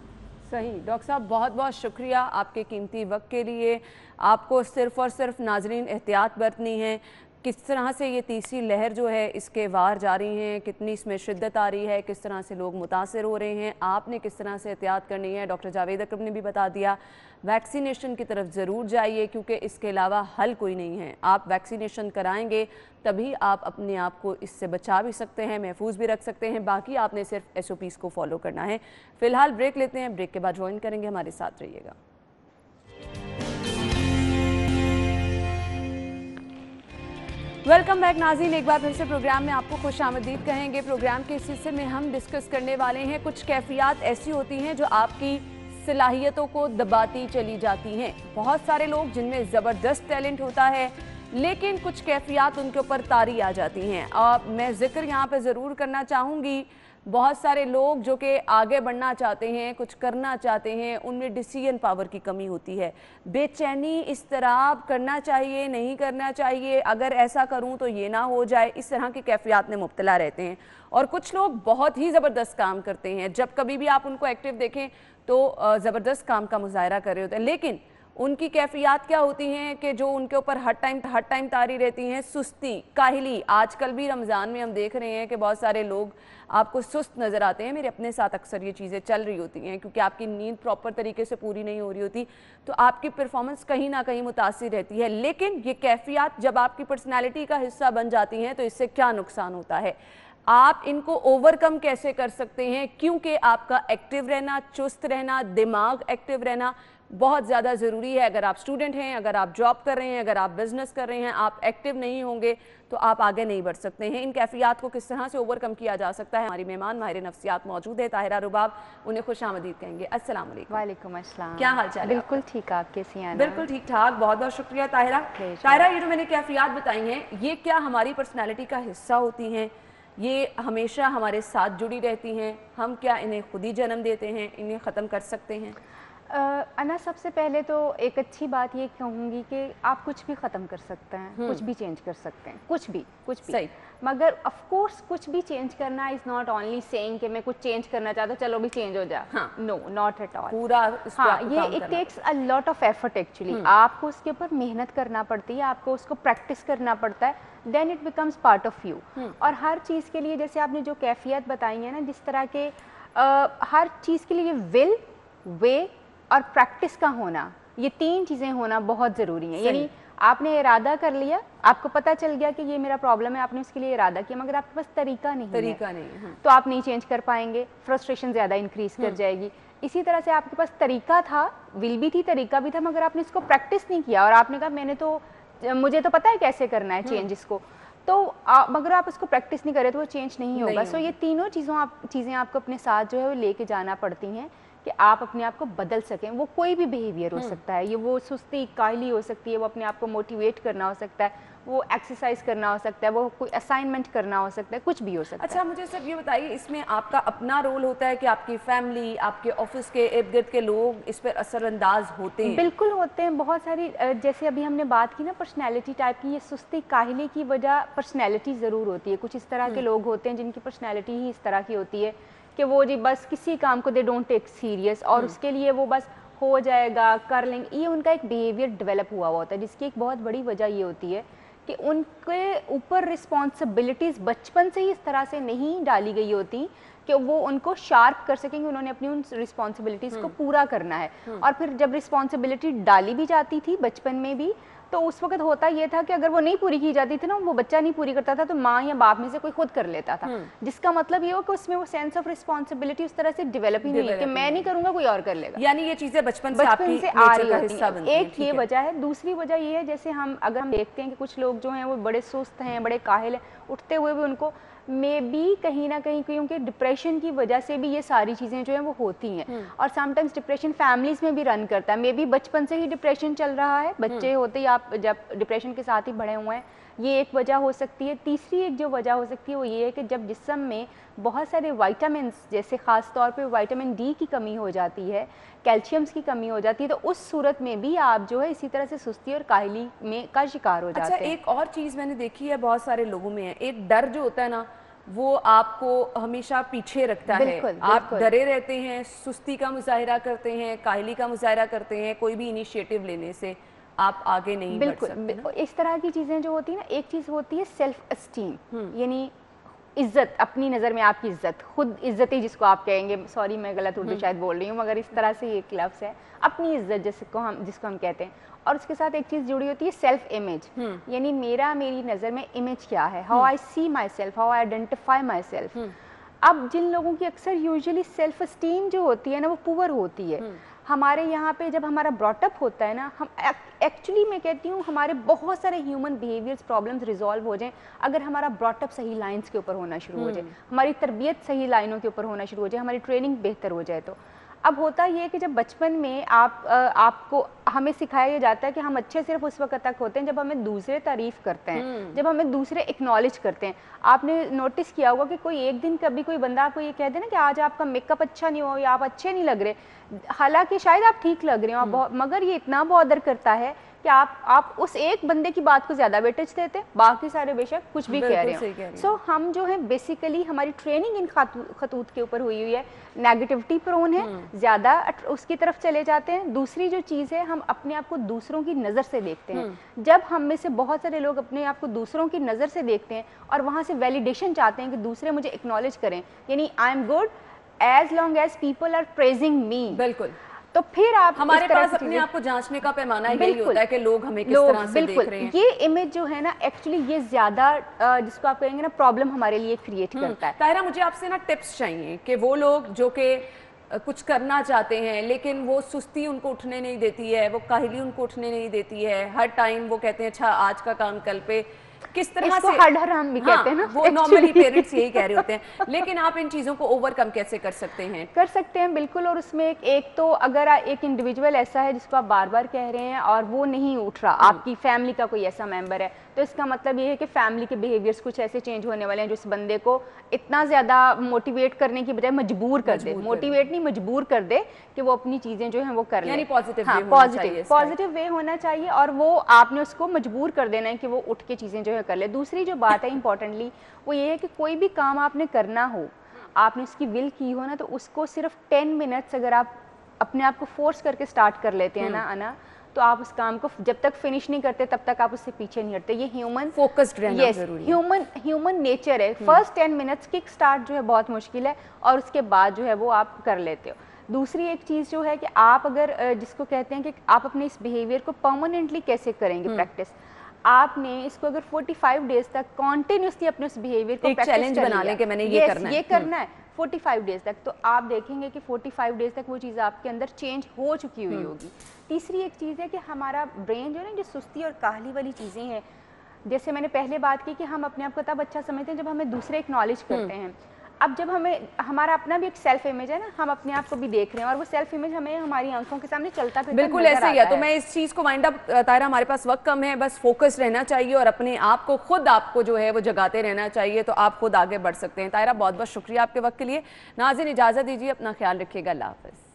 सही। डॉक्टर साहब बहुत बहुत शुक्रिया आपके कीमती वक्त के लिए। आपको सिर्फ़ और सिर्फ नाजरीन एहतियात बरतनी है। किस तरह से ये तीसरी लहर जो है इसके वार जारी हैं, कितनी इसमें शिद्दत आ रही है, किस तरह से लोग मुतासर हो रहे हैं, आपने किस तरह से एहतियात करनी है, डॉक्टर जावेद अकरम ने भी बता दिया। वैक्सीनेशन की तरफ ज़रूर जाइए क्योंकि इसके अलावा हल कोई नहीं है। आप वैक्सीनेशन कराएंगे तभी आप अपने आप को इससे बचा भी सकते हैं, महफूज भी रख सकते हैं। बाकी आपने सिर्फ SOPs को फॉलो करना है। फ़िलहाल ब्रेक लेते हैं, ब्रेक के बाद ज्वाइन करेंगे, हमारे साथ रहिएगा। वेलकम बैक नाज़रीन, एक बार फिर से प्रोग्राम में आपको खुश आमदीद कहेंगे। प्रोग्राम के इस हिस्से में हम डिस्कस करने वाले हैं कुछ कैफियत ऐसी होती हैं जो आपकी सलाहियतों को दबाती चली जाती हैं। बहुत सारे लोग जिनमें ज़बरदस्त टैलेंट होता है लेकिन कुछ कैफियत उनके ऊपर तारी आ जाती हैं। और मैं ज़िक्र यहाँ पे ज़रूर करना चाहूँगी, बहुत सारे लोग जो कि आगे बढ़ना चाहते हैं, कुछ करना चाहते हैं, उनमें डिसीजन पावर की कमी होती है। बेचैनी, इस्तराब, करना चाहिए नहीं करना चाहिए, अगर ऐसा करूं तो ये ना हो जाए, इस तरह की कैफियत में मुब्तला रहते हैं। और कुछ लोग बहुत ही ज़बरदस्त काम करते हैं, जब कभी भी आप उनको एक्टिव देखें तो ज़बरदस्त काम का मुजाहरा कर रहे होते हैं, लेकिन उनकी कैफियत क्या होती हैं कि जो उनके ऊपर हर टाइम तारी रहती हैं, सुस्ती, काहिली। आजकल भी रमज़ान में हम देख रहे हैं कि बहुत सारे लोग आपको सुस्त नज़र आते हैं। मेरे अपने साथ अक्सर ये चीज़ें चल रही होती हैं क्योंकि आपकी नींद प्रॉपर तरीके से पूरी नहीं हो रही होती, तो आपकी परफॉर्मेंस कहीं ना कहीं मुतासिर रहती है। लेकिन ये कैफियत जब आपकी पर्सनैलिटी का हिस्सा बन जाती हैं तो इससे क्या नुकसान होता है, आप इनको ओवरकम कैसे कर सकते हैं, क्योंकि आपका एक्टिव रहना, चुस्त रहना, दिमाग एक्टिव रहना बहुत ज़्यादा ज़रूरी है। अगर आप स्टूडेंट हैं, अगर आप जॉब कर रहे हैं, अगर आप बिजनेस कर रहे हैं, आप एक्टिव नहीं होंगे तो आप आगे नहीं बढ़ सकते हैं। इन कैफियत को किस तरह से ओवरकम किया जा सकता है, हमारी मेहमान माहिर नफ्सियात मौजूद है ताहिरा रुबाब, उन्हें खुश आमदीद कहेंगे। अस्सलाम वालेकुम। वालेकुम अस्सलाम। क्या हाल चाल है? बिल्कुल ठीक, आप कैसी हैं? बिल्कुल ठीक ठाक, बहुत बहुत शुक्रिया ताहिरा। ताहिरा, ये जो मैंने कैफियत बताई हैं ये क्या हमारी पर्सनैलिटी का हिस्सा होती हैं? ये हमेशा हमारे साथ जुड़ी रहती हैं? हम क्या इन्हें खुद ही जन्म देते हैं, इन्हें ख़त्म कर सकते हैं? अना, सबसे पहले तो एक अच्छी बात ये कहूँगी कि आप कुछ भी ख़त्म कर सकते हैं, कुछ भी चेंज कर सकते हैं, कुछ भी सही। मगर ऑफ कोर्स कुछ भी चेंज करना इज़ नॉट ओनली सेइंग कि मैं कुछ चेंज करना चाहता हूँ चलो भी चेंज हो जाए। हाँ, नो, नॉट एट ऑल। पूरा हाँ, ये it takes a lot of effort actually. आपको उसके ऊपर मेहनत करना पड़ती है, आपको उसको प्रैक्टिस करना पड़ता है, then it becomes part of you. और हर चीज़ के लिए, जैसे आपने जो कैफियत बताई है ना, जिस तरह के हर चीज़ के लिए विल, वे और प्रैक्टिस का होना, ये तीन चीज़ें होना बहुत ज़रूरी है। यानी आपने इरादा कर लिया, आपको पता चल गया कि ये मेरा प्रॉब्लम है, आपने उसके लिए इरादा किया, मगर आपके पास तरीका नहीं है, तो आप नहीं चेंज कर पाएंगे, फ्रस्ट्रेशन ज़्यादा इंक्रीज कर जाएगी। इसी तरह से आपके पास तरीका था, विल भी थी, तरीका भी था, मगर आपने इसको प्रैक्टिस नहीं किया और आपने कहा मुझे तो पता है कैसे करना है चेंज इसको, तो मगर आप उसको प्रैक्टिस नहीं करें तो वो चेंज नहीं होगा। सो ये तीनों चीज़ें आपको अपने साथ जो है वो लेके जाना पड़ती हैं कि आप अपने आप को बदल सकें। वो कोई भी बिहेवियर हो सकता है, ये वो सुस्ती, काहली हो सकती है, वो अपने आप को मोटिवेट करना हो सकता है, वो एक्सरसाइज करना हो सकता है, वो कोई असाइनमेंट करना हो सकता है, कुछ भी हो सकता है। अच्छा, मुझे सब ये बताइए, इसमें आपका अपना रोल होता है कि आपकी फैमिली, आपके ऑफिस के इर्द गिर्द के लोग इस पर असरअंदाज होते हैं? बिल्कुल होते हैं, बहुत सारी, जैसे अभी हमने बात की ना पर्सनैलिटी टाइप की, ये सुस्ती काहली की वजह पर्सनैलिटी ज़रूर होती है। कुछ इस तरह के लोग होते हैं जिनकी पर्सनैलिटी ही इस तरह की होती है कि वो जी बस किसी काम को दे डोंट टेक सीरियस और उसके लिए वो बस हो जाएगा, कर लेंगे, ये उनका एक बिहेवियर डेवलप हुआ होता है, जिसकी एक बहुत बड़ी वजह ये होती है कि उनके ऊपर रिस्पॉन्सिबिलिटीज़ बचपन से ही इस तरह से नहीं डाली गई होती कि वो उनको शार्प कर सकेंगे, उन्होंने अपनी उन रिस्पॉन्सिबिलिटीज़ को पूरा करना है। और फिर जब रिस्पॉन्सिबिलिटी डाली भी जाती थी बचपन में भी, तो उस वक्त होता ये था कि अगर वो नहीं पूरी की जाती थी ना, वो बच्चा नहीं पूरी करता था तो माँ या बाप में से कोई खुद कर लेता था, जिसका मतलब ये हो कि उसमें वो सेंस ऑफ रिस्पॉन्सिबिलिटी उस तरह से डेवलप ही नहीं है कि मैं नहीं करूंगा कोई और कर लेगा। यानी ये चीजें बचपन से आ रही होती हैं। एक ये वजह है। दूसरी वजह ये है, जैसे अगर हम देखते हैं कि कुछ लोग जो हैं वो बड़े सुस्त हैं, बड़े काहिल हैं, उठते हुए भी उनको मे बी कहीं ना कहीं क्योंकि डिप्रेशन की वजह से भी ये सारी चीज़ें जो हैं वो होती हैं। और समटाइम्स डिप्रेशन फैमिलीज़ में भी रन करता है, मे बी बचपन से ही डिप्रेशन चल रहा है, बच्चे होते ही आप जब डिप्रेशन के साथ ही बड़े हुए हैं, ये एक वजह हो सकती है। तीसरी एक जो वजह हो सकती है वो ये है कि जब जिस्म में बहुत सारे विटामिन्स, जैसे ख़ास तौर पे विटामिन डी की कमी हो जाती है, कैल्शियम्स की कमी हो जाती है, तो उस सूरत में भी आप जो है इसी तरह से सुस्ती और काहली में का शिकार हो जाते हैं। अच्छा, एक और चीज़ मैंने देखी है बहुत सारे लोगों में है, एक डर जो होता है ना, वो आपको हमेशा पीछे रखता है। आप डरे रहते हैं, सुस्ती का मुजाहिरा करते हैं, काहली का मुजाहिरा करते हैं, कोई भी इनिशिएटिव लेने से आप आगे नहीं बढ़ सकते। बिल्कुल इस तरह की चीज़ें जो होती है ना, एक चीज़ होती है सेल्फ एस्टीम, यानी इज्जत, अपनी नज़र में आपकी इज्जत, खुद इज्जती जिसको आप कहेंगे, सॉरी मैं गलत उर्दू शायद बोल रही हूँ, मगर इस तरह से एक लफ्ज़ है, अपनी इज्जत जिसको हम कहते हैं। और उसके साथ एक चीज़ जुड़ी होती है सेल्फ इमेज, यानी मेरी नज़र में इमेज क्या है, how I see myself, how I identify myself. अब जिन लोगों की अक्सर यूजुअली सेल्फ एस्टीम जो होती है ना, वो पुअर होती है। हमारे यहाँ पे जब हमारा ब्रॉटअप होता है ना, हम एक्चुअली मैं कहती हूँ हमारे बहुत सारे ह्यूमन बिहेवियर्स प्रॉब्लम्स रिजॉल्व हो जाएं अगर हमारा ब्रॉटअप सही लाइंस के ऊपर होना शुरू हो जाए, हमारी तरबियत सही लाइनों के ऊपर होना शुरू हो जाए, हमारी ट्रेनिंग बेहतर हो जाए। तो अब होता ये है कि जब बचपन में आपको हमें सिखाया जाता है कि हम अच्छे सिर्फ उस वक्त तक होते हैं जब हमें दूसरे तारीफ़ करते हैं, जब हमें दूसरे एक्नॉलेज करते हैं। आपने नोटिस किया होगा कि कोई एक दिन कभी कोई बंदा आपको ये कह दे ना कि आज आपका मेकअप अच्छा नहीं हो या आप अच्छे नहीं लग रहे, हालांकि शायद आप ठीक लग रहे हो, मगर ये इतना बॉदर करता है कि आप उस एक बंदे की बात को ज़्यादा वेटेज देते हैं, बाकी सारे बेशक कुछ भी कह रहे हो। सो हम जो है बेसिकली हमारी ट्रेनिंग इन खतूत के ऊपर हुई है, नेगेटिविटी प्रोन है, ज़्यादा उसकी तरफ चले जाते हैं। दूसरी जो चीज़ है, हम अपने आप को दूसरों की नज़र से देखते हैं। जब हम में से बहुत सारे लोग अपने आप को दूसरों की नज़र से देखते हैं और वहाँ से वैलिडेशन चाहते हैं कि दूसरे मुझे एक्नॉलेज करें, यानी I am good as long as people are praising me. बिल्कुल, तो फिर आप हमारे पास अपने आप को जांचने का पैमाना यही होता है कि लोग हमें किस तरह से देख रहे हैं। ये इमेज जो है ना, एक्चुअली ये ज्यादा जिसको आप कहेंगे ना प्रॉब्लम हमारे लिए क्रिएट करता है। ताहिरा, मुझे आपसे ना टिप्स चाहिए कि वो लोग जो कि कुछ करना चाहते हैं लेकिन वो सुस्ती उनको उठने नहीं देती है, वो काहली उनको उठने नहीं देती है, हर टाइम वो कहते हैं अच्छा आज का काम कल पे, किस तरह से हड हराम भी कहते हैं ना, वो नॉर्मली पेरेंट्स यही कह रहे होते हैं, लेकिन आप इन चीज़ों को ओवरकम कैसे कर सकते हैं? कर सकते हैं बिल्कुल। और उसमें एक तो अगर एक इंडिविजुअल ऐसा है जिसको आप बार बार कह रहे हैं और वो नहीं उठ रहा, आपकी फैमिली का कोई ऐसा मेंबर है, तो इसका मतलब ये है कि फैमिली के बिहेवियर्स कुछ ऐसे चेंज होने वाले हैं जो इस बंदे को इतना ज़्यादा मोटिवेट करने की बजाय मजबूर कर दे, मोटिवेट नहीं मजबूर कर दे कि वो अपनी चीज़ें जो हैं वो कर ले। यानी पॉजिटिव वे होना चाहिए और वो आपने उसको मजबूर कर देना है कि वो उठ के चीज़ें जो है कर ले। दूसरी जो बात है इंपॉर्टेंटली वो ये है कि कोई भी काम आपने करना हो, आपने उसकी विल की हो ना, तो उसको सिर्फ 10 मिनट्स अगर आप अपने आप को फोर्स करके स्टार्ट कर लेते हैं ना, तो आप उस काम को जब तक फिनिश नहीं करते तब तक आप उससे पीछे नहीं हटते। ये ह्यूमन फोकस्ड रहना जरूरी है, ह्यूमन नेचर है। फर्स्ट 10 मिनट्स किक स्टार्ट जो है बहुत मुश्किल है और उसके बाद जो है वो आप कर लेते हो। दूसरी एक चीज़ जो है कि आप अगर जिसको कहते हैं कि आप अपने इस बिहेवियर को परमानेंटली कैसे करेंगे प्रैक्टिस, आपने इसको अगर 45 डेज तक कॉन्टिन्यूसली अपने उस बिहेवियर को चैलेंज बना लें कि मैंने ये करना है 45 डेज तक, तो आप देखेंगे कि 45 डेज तक वो चीज़ आपके अंदर चेंज हो चुकी हुई होगी। तीसरी एक चीज़ है कि हमारा ब्रेन जो है ना, जो सुस्ती और काहली वाली चीज़ें हैं, जैसे मैंने पहले बात की कि हम अपने आप को तब अच्छा समझते हैं जब हमें दूसरे एक्नॉलेज करते हैं। अब जब हमारा अपना भी एक सेल्फ इमेज है ना, हम अपने आप को भी देख रहे हैं और वो सेल्फ इमेज हमें हमारी आंखों के सामने चलता फिरता बिल्कुल ऐसे ही है। तो मैं इस चीज़ को वाइंड अप, ताहिरा हमारे पास वक्त कम है, बस फोकस रहना चाहिए और अपने आप को खुद आपको जो है वो जगाते रहना चाहिए, तो आप खुद आगे बढ़ सकते हैं। ताहिरा बहुत बहुत शुक्रिया आपके वक्त के लिए। नाज़रीन इजाज़त दीजिए, अपना ख्याल रखिएगा, अल्लाह हाफ़िज़।